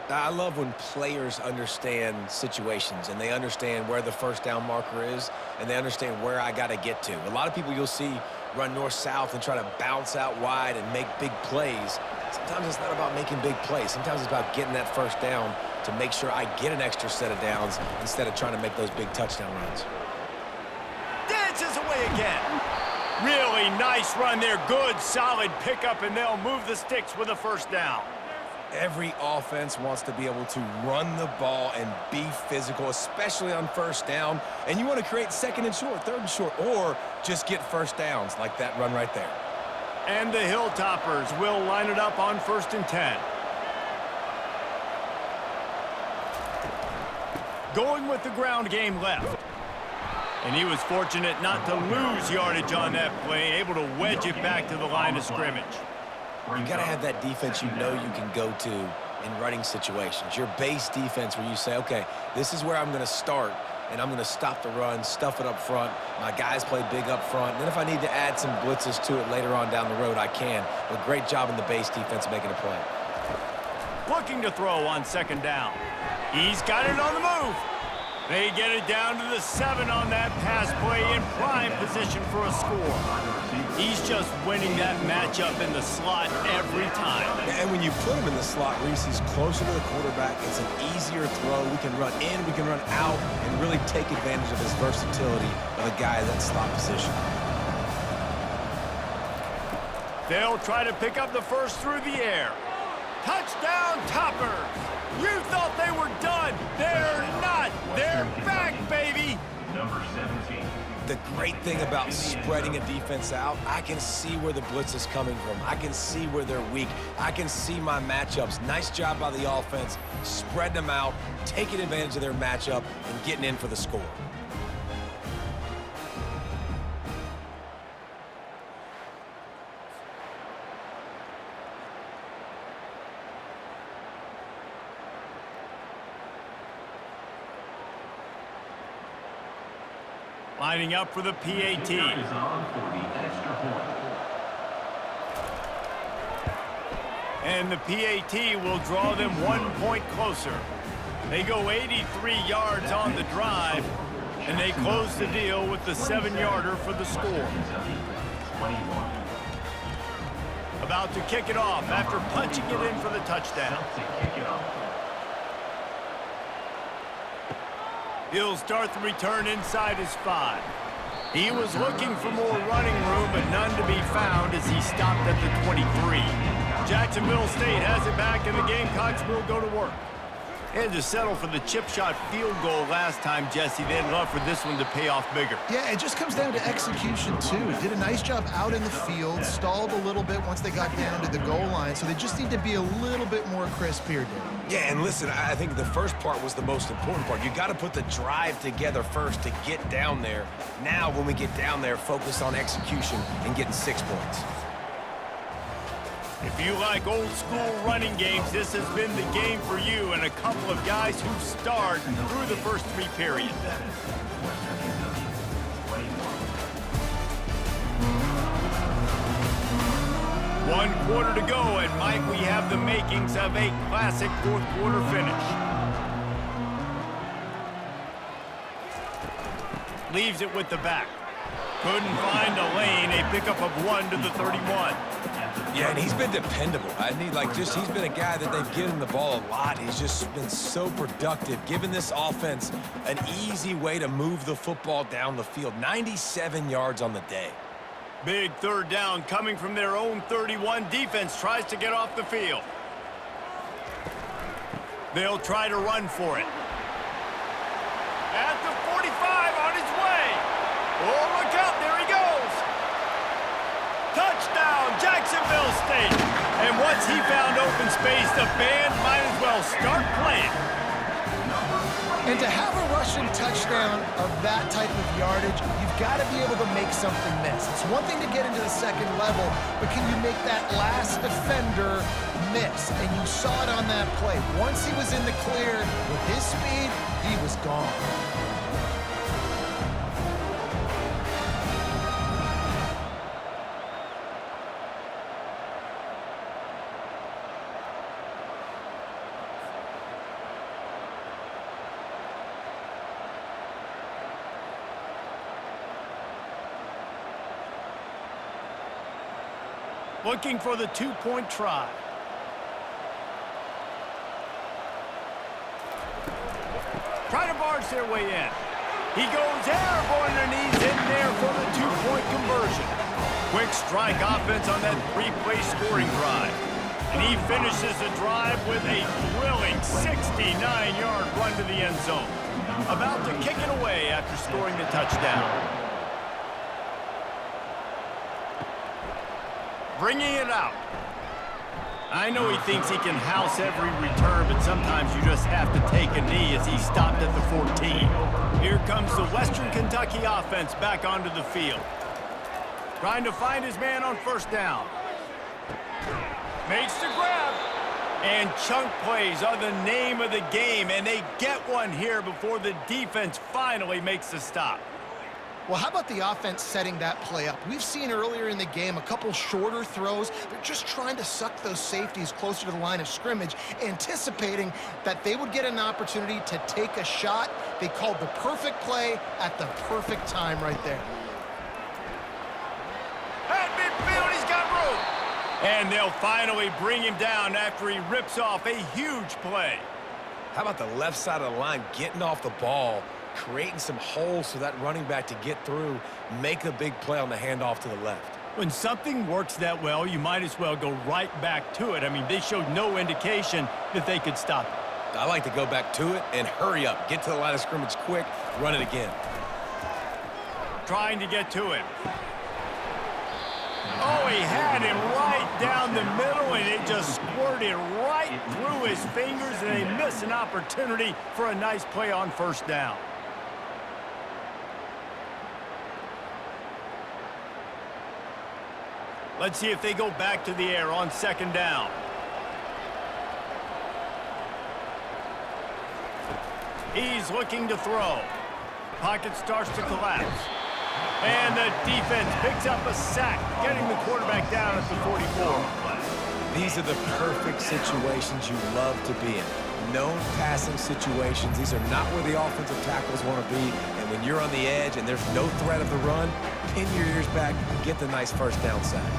I love when players understand situations and they understand where the 1st down marker is and they understand where I got to get to. A lot of people you'll see run north-south and try to bounce out wide and make big plays. Sometimes it's not about making big plays. Sometimes it's about getting that 1st down to make sure I get an extra set of downs instead of trying to make those big touchdown runs. Dances away again. Really nice run there. Good, solid pickup, and they'll move the sticks with a 1st down. Every offense wants to be able to run the ball and be physical, especially on first down. And you want to create second and short, third and short, or just get first downs like that run right there. And the Hilltoppers will line it up on 1st and 10. Going with the ground game left. And he was fortunate not to lose yardage on that play, able to wedge it back to the line of scrimmage. You got to have that defense you know you can go to in running situations. Your base defense where you say, okay, this is where I'm going to start, and I'm going to stop the run, stuff it up front. My guys play big up front. And then if I need to add some blitzes to it later on down the road, I can. But great job in the base defense making a play. Looking to throw on 2nd down. He's got it on the move. They get it down to the 7 on that pass play in prime position for a score. He's just winning that matchup in the slot every time. And when you put him in the slot, Reese, he's closer to the quarterback. It's an easier throw. We can run in, we can run out, and really take advantage of his versatility of a guy in that slot position. They'll try to pick up the first through the air. Touchdown, Toppers! You thought they were done. They're not. They're back, baby. Number 17. The great thing about spreading a defense out, I can see where the blitz is coming from. I can see where they're weak. I can see my matchups. Nice job by the offense, spreading them out, taking advantage of their matchup, and getting in for the score. Lining up for the PAT. Is on for the extra point. And the PAT will draw them 1 point closer. They go 83 yards on the drive, and they close the deal with the 7-yarder for the score. 21. About to kick it off after punching it in for the touchdown. To kick it off. He'll start the return inside his 5. He was looking for more running room, but none to be found as he stopped at the 23. Jacksonville State has it back, and the Gamecocks will go to work. And to settle for the chip shot field goal last time, Jesse, they'd love for this one to pay off bigger. Yeah, it just comes down to execution, too. Did a nice job out in the field, stalled a little bit once they got down to the goal line, so they just need to be a little bit more crisp here, Dave. Yeah, and listen, I think the first part was the most important part. You got to put the drive together first to get down there. Now, when we get down there, focus on execution and getting 6 points. If you like old school running games, this has been the game for you and a couple of guys who've starred through the first 3 periods. One quarter to go, and Mike, we have the makings of a classic fourth quarter finish. Leaves it with the back. Couldn't find a lane, a pickup of 1 to the 31. Yeah, and he's been dependable. He's been a guy that they've given the ball a lot. He's just been so productive, giving this offense an easy way to move the football down the field. 97 yards on the day. Big third down coming from their own 31. Defense tries to get off the field. They'll try to run for it. At the 45 on his way. Oh, look out, there he goes. Touchdown, Jacksonville State. And once he found open space, the band might as well start playing. And to have a rushing touchdown of that type of yardage, you've got to be able to make something miss. It's one thing to get into the second level, but can you make that last defender miss? And you saw it on that play. Once he was in the clear with his speed, he was gone. Looking for the 2-point try. Trying to barge their way in. He goes airborne and he's in there for the 2-point conversion. Quick strike offense on that 3-play scoring drive. And he finishes the drive with a thrilling 69-yard run to the end zone. About to kick it away after scoring the touchdown. Bringing it out. I know he thinks he can house every return, but sometimes you just have to take a knee as he stopped at the 14. Here comes the Western Kentucky offense back onto the field. Trying to find his man on first down. Makes the grab. And chunk plays are the name of the game, and they get one here before the defense finally makes the stop. Well, how about the offense setting that play up? We've seen earlier in the game a couple shorter throws. They're just trying to suck those safeties closer to the line of scrimmage, anticipating that they would get an opportunity to take a shot. They called the perfect play at the perfect time right there. At midfield, he's got room. And they'll finally bring him down after he rips off a huge play. How about the left side of the line getting off the ball, creating some holes for that running back to get through, make a big play on the handoff to the left. When something works that well, you might as well go right back to it. I mean, they showed no indication that they could stop it. I like to go back to it and hurry up. Get to the line of scrimmage quick, run it again. Trying to get to it. Oh, he had him right down the middle, and it just squirted right through his fingers, and they miss an opportunity for a nice play on first down. Let's see if they go back to the air on second down. He's looking to throw. Pocket starts to collapse. And the defense picks up a sack, getting the quarterback down at the 44. These are the perfect situations you love to be in. No passing situations. These are not where the offensive tackles want to be. And when you're on the edge and there's no threat of the run, pin your ears back and get the nice first down sack.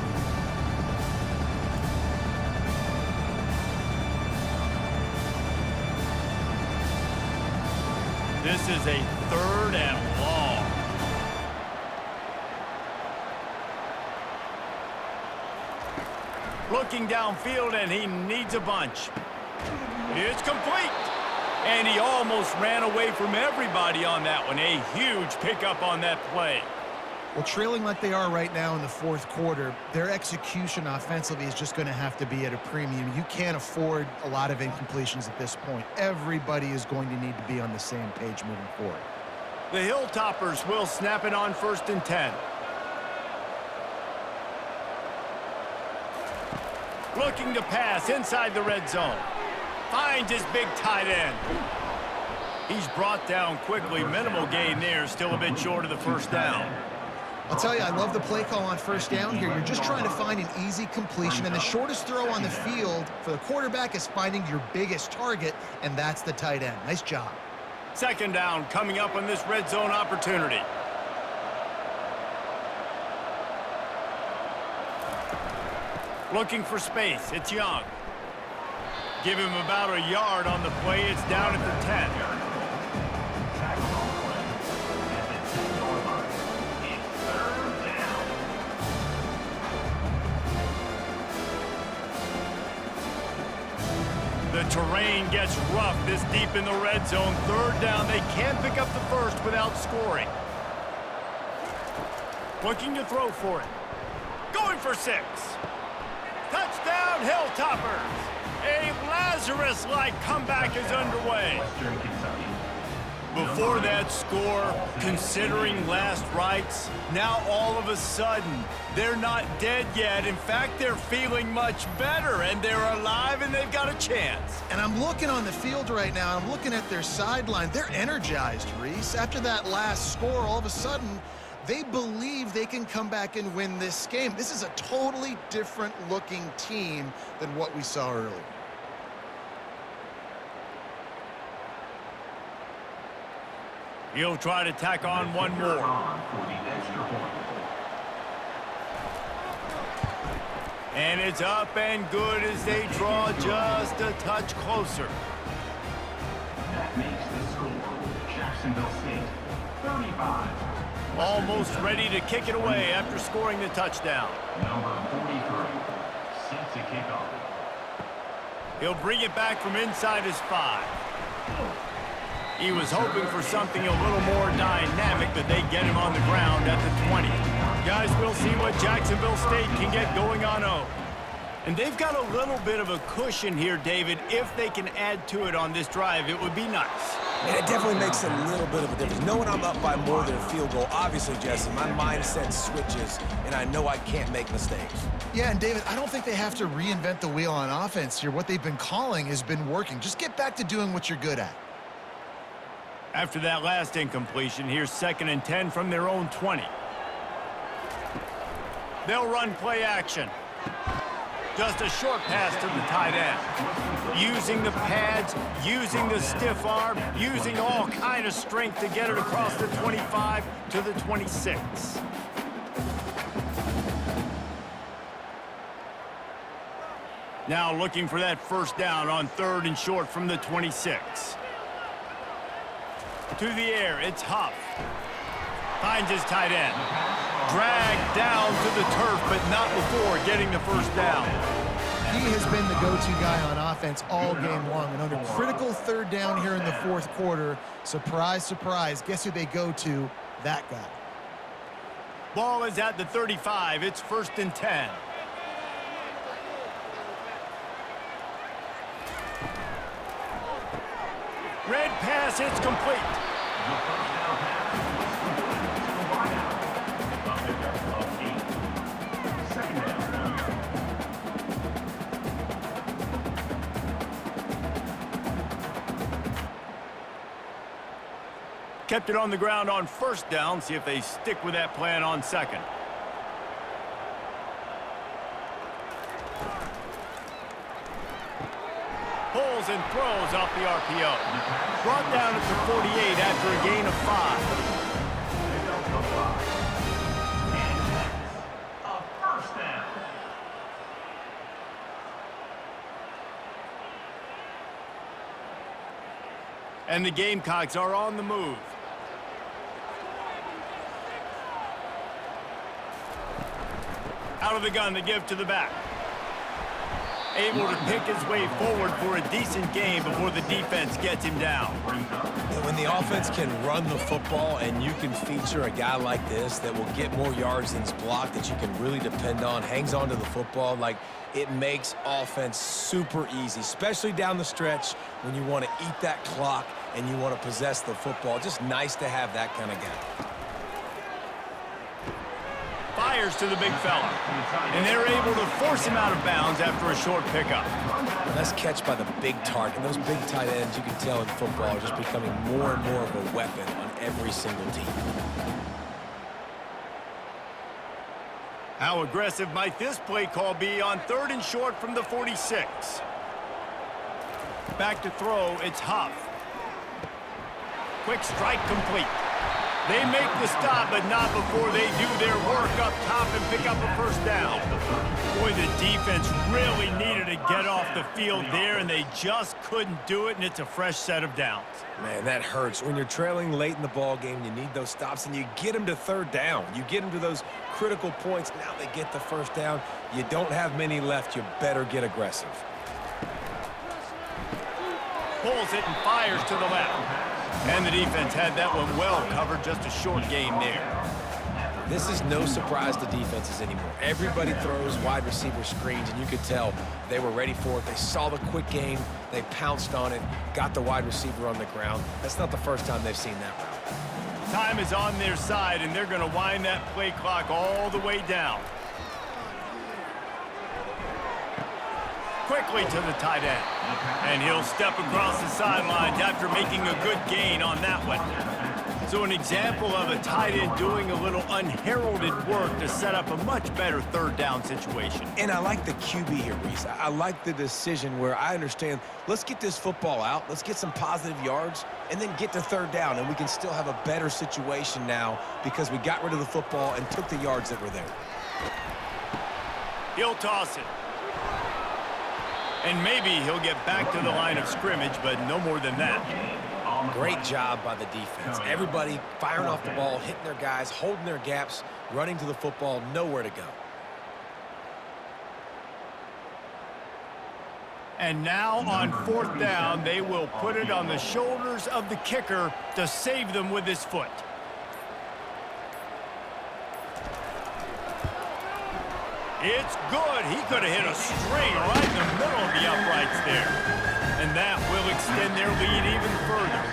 This is a 3rd and long. Looking downfield, and he needs a bunch. It's complete. And he almost ran away from everybody on that one. A huge pickup on that play. Well, trailing like they are right now in the fourth quarter, their execution offensively is just going to have to be at a premium. You can't afford a lot of incompletions at this point. Everybody is going to need to be on the same page moving forward. The Hilltoppers will snap it on 1st and 10. Looking to pass inside the red zone. Finds his big tight end. He's brought down quickly. Minimal gain there. Still a bit short of the first down. I'll tell you, I love the play call on first down here. You're just trying to find an easy completion, and the shortest throw on the field for the quarterback is finding your biggest target, and that's the tight end. Nice job. Second down coming up on this red zone opportunity. Looking for space. It's Young. Give him about a yard on the play. It's down at the 10. The terrain gets rough this deep in the red zone. 3rd down. They can't pick up the first without scoring. Looking to throw for it. Going for 6. Touchdown, Hilltoppers. A Lazarus-like comeback is underway. Before that score, considering last rites, now all of a sudden, they're not dead yet. In fact, they're feeling much better, and they're alive, and they've got a chance. And I'm looking on the field right now. I'm looking at their sideline. They're energized, Reese. After that last score, all of a sudden, they believe they can come back and win this game. This is a totally different looking team than what we saw earlier. He'll try to tack on one more. And it's up and good as they draw just a touch closer. That makes the score Jacksonville State 35. Almost ready to kick it away after scoring the touchdown. Number 43 sets a kickoff. He'll bring it back from inside his 5. He was hoping for something a little more dynamic, but they get him on the ground at the 20. Guys, we'll see what Jacksonville State can get going on O. And they've got a little bit of a cushion here, David. If they can add to it on this drive, it would be nice. And it definitely makes a little bit of a difference. Knowing I'm up by more than a field goal, obviously, Jesse, my mindset switches, and I know I can't make mistakes. Yeah, and David, I don't think they have to reinvent the wheel on offense here. What they've been calling has been working. Just get back to doing what you're good at. After that last incompletion, here's 2nd and 10 from their own 20. They'll run play action. Just a short pass to the tight end. Using the pads, using the stiff arm, using all kind of strength to get it across the 25 to the 26. Now looking for that first down on 3rd and short from the 26. To the air, it's Huff. Finds his tight end. Dragged down to the turf, but not before getting the first down. He has been the go-to guy on offense all game long. And on a critical 3rd down here in the 4th quarter, surprise, surprise, guess who they go to? That guy. Ball is at the 35. It's 1st and 10. Red pass, it's complete. Kept it on the ground on 1st down. See if they stick with that plan on 2nd. Pulls and throws off the RPO. Brought down at the 48 after a gain of 5. And the Gamecocks are on the move. Out of the gun to give to the back. Able to pick his way forward for a decent game before the defense gets him down. When the offense can run the football and you can feature a guy like this that will get more yards than his block, that you can really depend on, hangs on to the football, like it makes offense super easy, especially down the stretch when you want to eat that clock and you want to possess the football. Just nice to have that kind of guy. Fires to the big fella. And they're able to force him out of bounds after a short pickup. Nice catch by the big target. Those big tight ends, you can tell in football, are just becoming more and more of a weapon on every single team. How aggressive might this play call be on 3rd and short from the 46? Back to throw, it's Huff. Quick strike complete. They make the stop, but not before they do their work up top and pick up a first down. Boy, the defense really needed to get off the field there, and they just couldn't do it, and it's a fresh set of downs. Man, that hurts. When you're trailing late in the ball game, you need those stops, and you get them to 3rd down. You get them to those critical points. Now they get the first down. You don't have many left. You better get aggressive. Pulls it and fires to the left. And the defense had that one well covered, just a short game there. This is no surprise to defenses anymore. Everybody throws wide receiver screens, and you could tell they were ready for it. They saw the quick game. They pounced on it, got the wide receiver on the ground. That's not the first time they've seen that route. Time is on their side, and they're going to wind that play clock all the way down. Quickly to the tight end. And he'll step across the sidelines after making a good gain on that one. So an example of a tight end doing a little unheralded work to set up a much better 3rd down situation. And I like the QB here, Reese. I like the decision where I understand, let's get this football out, let's get some positive yards, and then get to 3rd down, and we can still have a better situation now because we got rid of the football and took the yards that were there. He'll toss it. And maybe he'll get back to the line of scrimmage, but no more than that. Great job by the defense. Everybody firing off the ball, hitting their guys, holding their gaps, running to the football, nowhere to go. And now on 4th down, they will put it on the shoulders of the kicker to save them with his foot. It's good. He could have hit a string right in the middle of the uprights there. And that will extend their lead even further.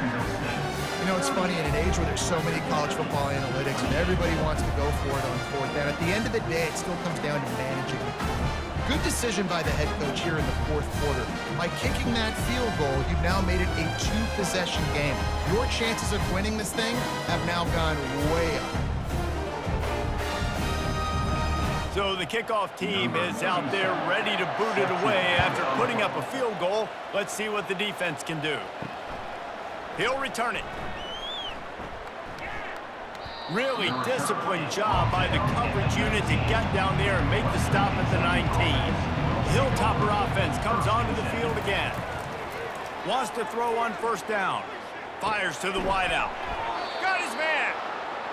You know, it's funny, in an age where there's so many college football analytics and everybody wants to go for it on 4th down, at the end of the day, it still comes down to managing the clock. Good decision by the head coach here in the 4th quarter. By kicking that field goal, you've now made it a 2-possession game. Your chances of winning this thing have now gone way up. So the kickoff team is out there ready to boot it away after putting up a field goal. Let's see what the defense can do. He'll return it. Really disciplined job by the coverage unit to get down there and make the stop at the 19. Hilltopper offense comes onto the field again. Wants to throw on 1st down. Fires to the wideout. Got his man.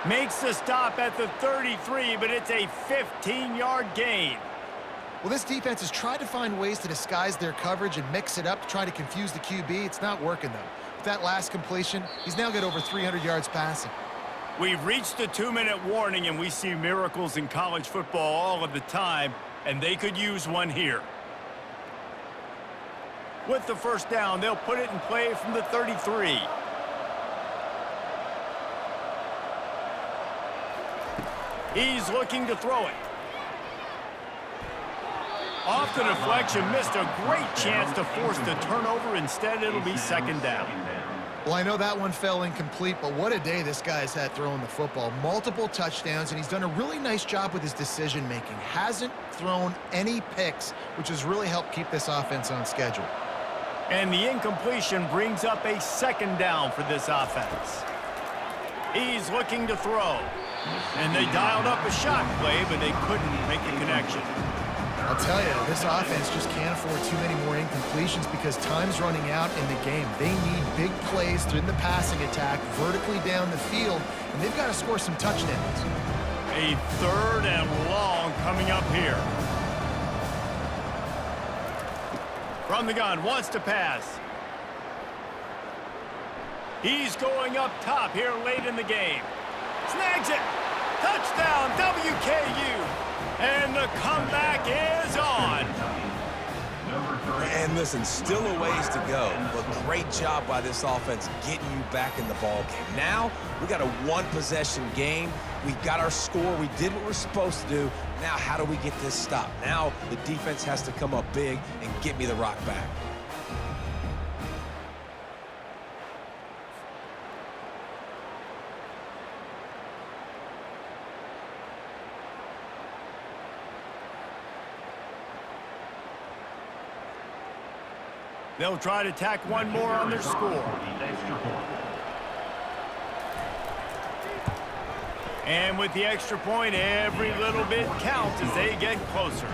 Makes the stop at the 33, but it's a 15-yard gain. Well, this defense has tried to find ways to disguise their coverage and mix it up to try to confuse the QB. It's not working, though. With that last completion, he's now got over 300 yards passing. We've reached the 2-minute warning, and we see miracles in college football all of the time, and they could use one here. With the 1st down, they'll put it in play from the 33. He's looking to throw it. Off the deflection, missed a great chance to force the turnover. Instead, it'll be 2nd down. Well, I know that one fell incomplete, but what a day this guy's had throwing the football. Multiple touchdowns, and he's done a really nice job with his decision-making. Hasn't thrown any picks, which has really helped keep this offense on schedule. And the incompletion brings up a 2nd down for this offense. He's looking to throw. And they dialed up a shot play, but they couldn't make the connection. I'll tell you, this offense just can't afford too many more incompletions because time's running out in the game. They need big plays through the passing attack, vertically down the field, and they've got to score some touchdowns. A 3rd and long coming up here. From the gun, wants to pass. He's going up top here late in the game. Snags it. Touchdown, WKU. And the comeback is on. And listen, still a ways to go, but great job by this offense getting you back in the ball game. Now, we got a 1-possession game. We got our score. We did what we're supposed to do. Now, how do we get this stop? Now, the defense has to come up big and get me the rock back. They'll try to tack one more on their score. And with the extra point, every little bit counts as they get closer.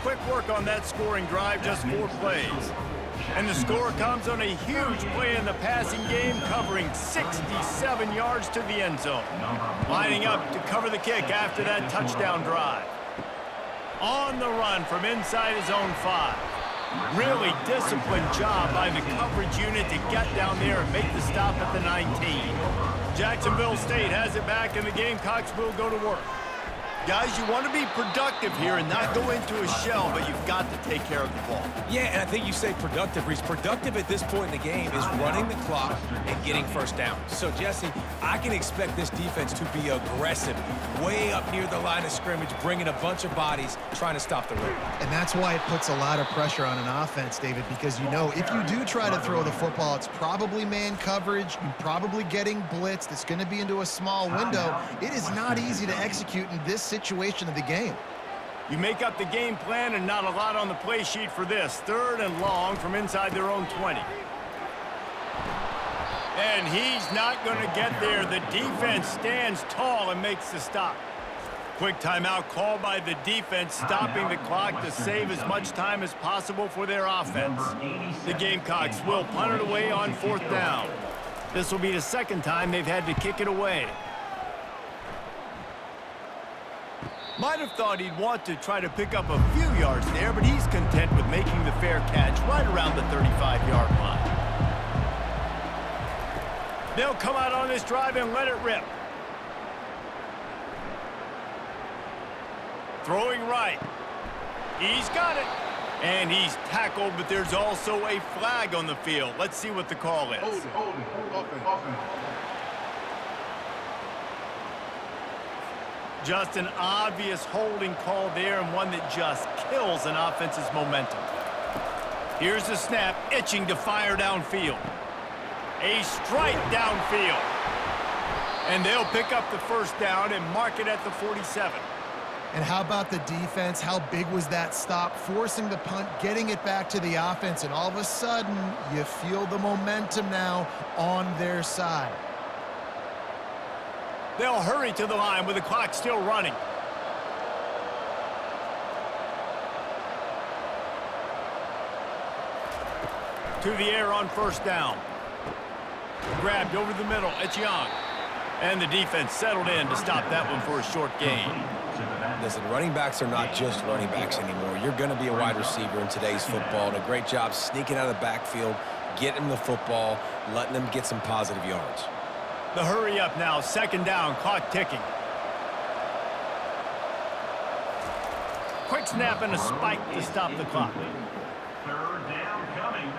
Quick work on that scoring drive, just 4 plays. And the score comes on a huge play in the passing game, covering 67 yards to the end zone. Lining up to cover the kick after that touchdown drive. On the run from inside his own 5. Really disciplined job by the coverage unit to get down there and make the stop at the 19. Jacksonville State has it back, and the Gamecocks will go to work. Guys, you want to be productive here and not go into a shell, but you've got to take care of the ball. Yeah, and I think you say productive, Reese. Productive at this point in the game is running the clock and getting 1st down. So, Jesse, I can expect this defense to be aggressive, way up near the line of scrimmage, bringing a bunch of bodies, trying to stop the run. And that's why it puts a lot of pressure on an offense, David, because you know if you do try to throw the football, it's probably man coverage, you're probably getting blitzed, it's going to be into a small window. It is not easy to execute in this situation of the game. You make up the game plan and not a lot on the play sheet for this. 3rd and long from inside their own 20. And he's not going to get there. The defense stands tall and makes the stop. Quick timeout call by the defense, stopping the clock to save as much time as possible for their offense. The Gamecocks will punt it away on 4th down. This will be the 2nd time they've had to kick it away. Might have thought he'd want to try to pick up a few yards there, but he's content with making the fair catch right around the 35-yard line. They'll come out on this drive and let it rip. Throwing right. He's got it. And he's tackled, but there's also a flag on the field. Let's see what the call is. Hold it. Just an obvious holding call there, and one that just kills an offense's momentum. Here's the snap, itching to fire downfield. A strike downfield. And they'll pick up the first down and mark it at the 47. And how about the defense? How big was that stop? Forcing the punt, getting it back to the offense, and all of a sudden, you feel the momentum now on their side. They'll hurry to the line with the clock still running. To the air on first down. Grabbed over the middle. It's Young. And the defense settled in to stop that one for a short gain. Listen, running backs are not just running backs anymore. You're going to be a wide receiver in today's football, and a great job sneaking out of the backfield, getting the football, letting them get some positive yards. The hurry up now, second down, clock ticking. Quick snap and a spike to stop the clock. Third down coming.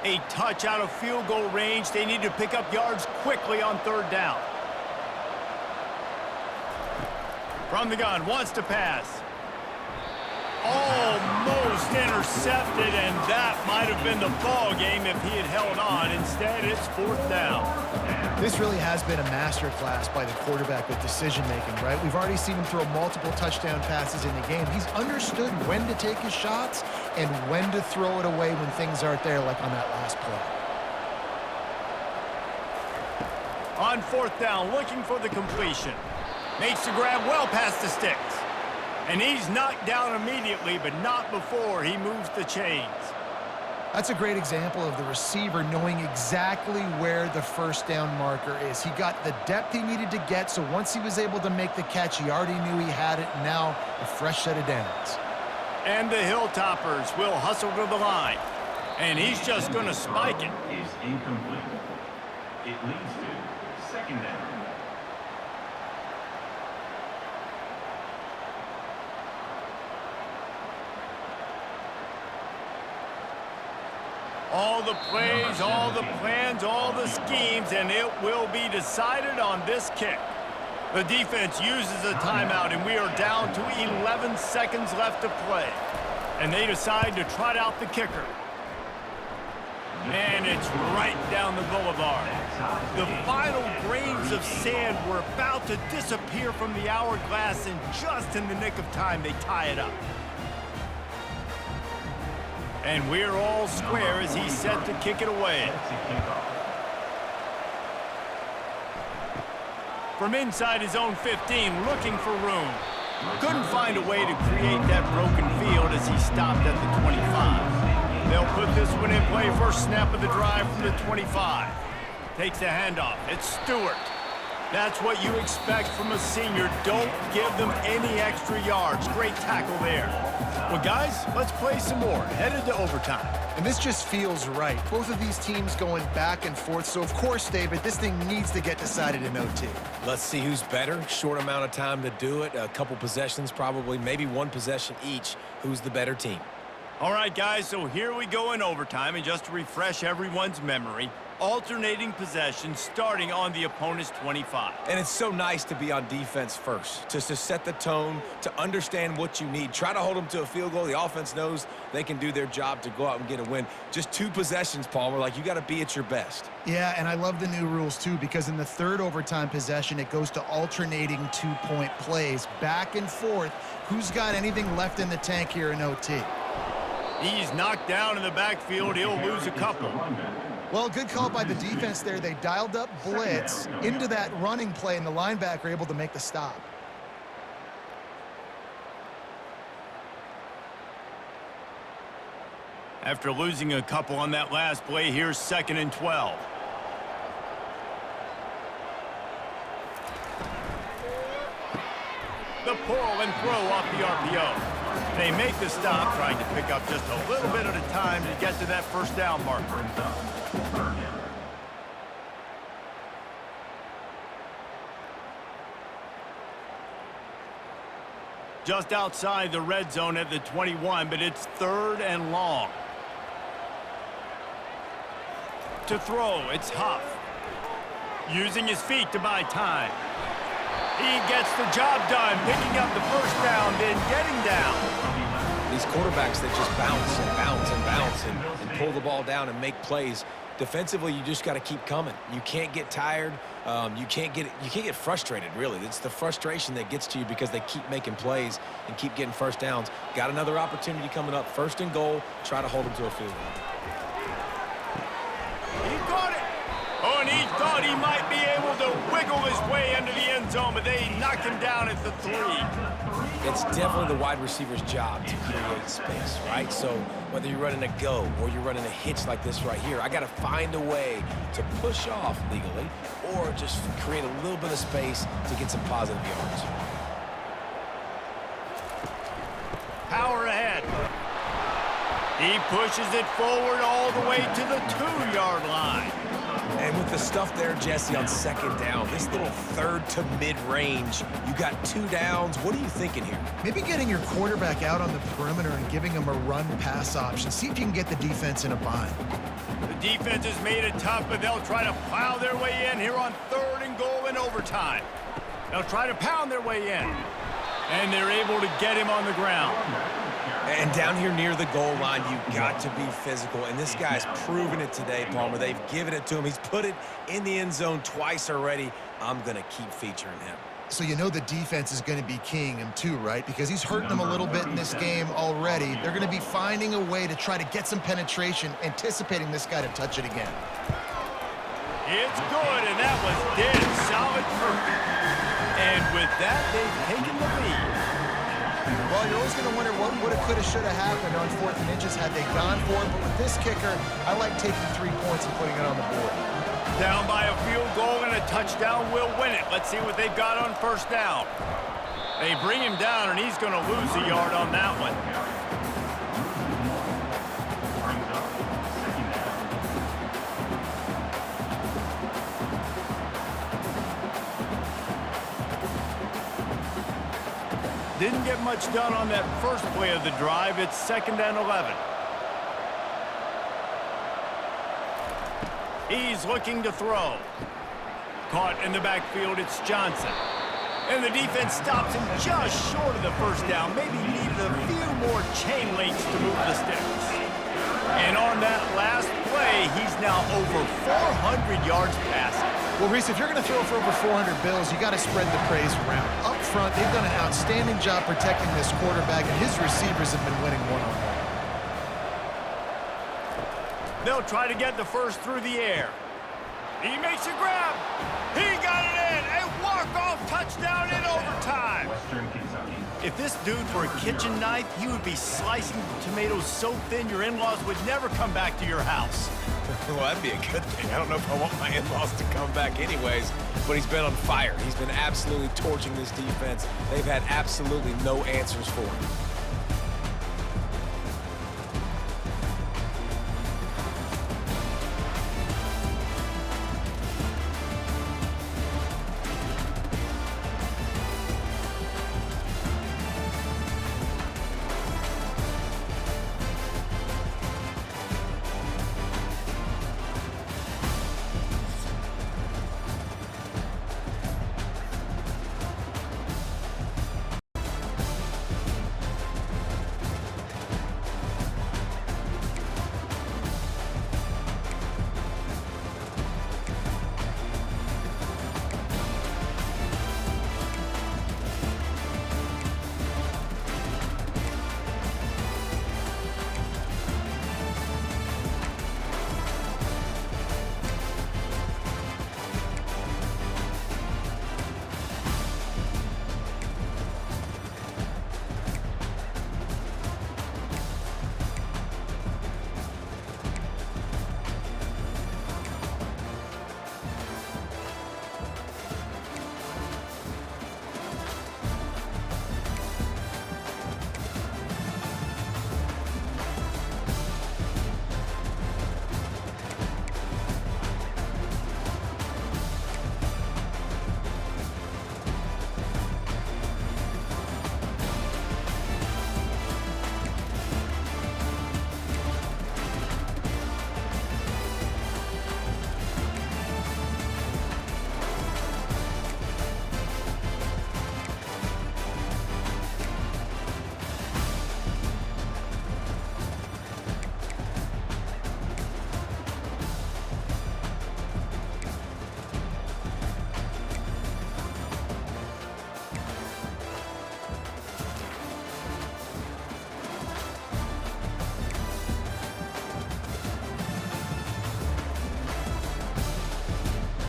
A touch out of field goal range. They need to pick up yards quickly on third down. From the gun, wants to pass. Almost intercepted, and that might have been the ball game if he had held on. Instead, it's fourth down. This really has been a masterclass by the quarterback with decision-making, right? We've already seen him throw multiple touchdown passes in the game. He's understood when to take his shots and when to throw it away when things aren't there, like on that last play. On fourth down, looking for the completion. Makes the grab well past the sticks. And he's knocked down immediately, but not before he moves the chains. That's a great example of the receiver knowing exactly where the first down marker is. He got the depth he needed to get, so once he was able to make the catch, he already knew he had it. Now a fresh set of downs. And the Hilltoppers will hustle to the line. And he's just going to spike it. Is incomplete. It leads to second down. All the plays, all the plans, all the schemes, and it will be decided on this kick. The defense uses a timeout, and we are down to 11 seconds left to play. And they decide to trot out the kicker. And it's right down the boulevard. The final grains of sand were about to disappear from the hourglass, and just in the nick of time, they tie it up. And we're all square as he's set to kick it away. From inside his own 15, looking for room. Couldn't find a way to create that broken field as he stopped at the 25. They'll put this one in play. First snap of the drive from the 25. Takes the handoff. It's Stewart. That's what you expect from a senior. Don't give them any extra yards. Great tackle there. Well, guys, let's play some more. Headed to overtime. And this just feels right. Both of these teams going back and forth. So, of course, David, this thing needs to get decided in OT. Let's see who's better. Short amount of time to do it. A couple possessions, probably, maybe one possession each. Who's the better team? All right, guys, so here we go in overtime. And just to refresh everyone's memory, alternating possession starting on the opponent's 25. And it's so nice to be on defense first, just to set the tone, to understand what you need. Try to hold them to a field goal. The offense knows they can do their job to go out and get a win. Just two possessions, Palmer, like you got to be at your best. Yeah, and I love the new rules, too, because in the third overtime possession, it goes to alternating two-point plays, back and forth. Who's got anything left in the tank here in OT? He's knocked down in the backfield. He'll lose a couple. Well, good call by the defense there. They dialed up blitz into that running play, and the linebacker able to make the stop. After losing a couple on that last play, here's 2nd and 12. The pull and throw off the RPO. They make the stop, trying to pick up just a little bit at a time to get to that first down marker. Just outside the red zone at the 21, but it's 3rd and long. To throw, it's Huff. Using his feet to buy time. He gets the job done, picking up the first down, then getting down. These quarterbacks that just bounce and bounce and bounce and pull the ball down and make plays. Defensively, you just got to keep coming. You can't get tired. You can't get frustrated, really. It's the frustration that gets to you because they keep making plays and keep getting first downs. Got another opportunity coming up. 1st and goal. Try to hold them to a field goal. He got it. Oh, and he thought he might be able to wiggle his way into the end zone, but they knocked him down at the 3. It's definitely the wide receiver's job to create space, right? So whether you're running a go or you're running a hitch like this right here, I got to find a way to push off legally or just create a little bit of space to get some positive yards. Power ahead. He pushes it forward all the way to the 2-yard line. And with the stuff there, Jesse, on 2nd down, this little 3rd to mid-range, you got 2 downs. What are you thinking here? Maybe getting your quarterback out on the perimeter and giving him a run-pass option. See if you can get the defense in a bind. The defense has made it tough, but they'll try to plow their way in here on 3rd and goal in overtime. They'll try to pound their way in. And they're able to get him on the ground. And down here near the goal line, you've got to be physical. And this guy's proven it today, Palmer. They've given it to him. He's put it in the end zone twice already. I'm going to keep featuring him. So you know the defense is going to be keying him too, right? Because he's hurting them a little bit in this game already. They're going to be finding a way to try to get some penetration, anticipating this guy to touch it again. It's good, and that was dead solid perfect. And with that, they've taken the lead. Well, you're always going to wonder what woulda, coulda, shoulda happened on 4th and inches had they gone for it. But with this kicker, I like taking 3 points and putting it on the board. Down by a field goal and a touchdown will win it. Let's see what they've got on 1st down. They bring him down, and he's going to lose a yard on that one. Didn't get much done on that first play of the drive. It's 2nd and 11. He's looking to throw. Caught in the backfield, it's Johnson. And the defense stops him just short of the first down. Maybe needed a few more chain links to move the sticks. And on that last play, he's now over 400 yards passing. Well, Reese, if you're going to throw for over 400 bills, you got to spread the praise around. Up front, they've done an outstanding job protecting this quarterback, and his receivers have been winning one-on-one. They'll try to get the first through the air. He makes a grab. He got it in. A walk-off touchdown in overtime. If this dude were a kitchen knife, he would be slicing tomatoes so thin your in-laws would never come back to your house. Well, that'd be a good thing. I don't know if I want my in-laws to come back anyways, but he's been on fire. He's been absolutely torching this defense. They've had absolutely no answers for him.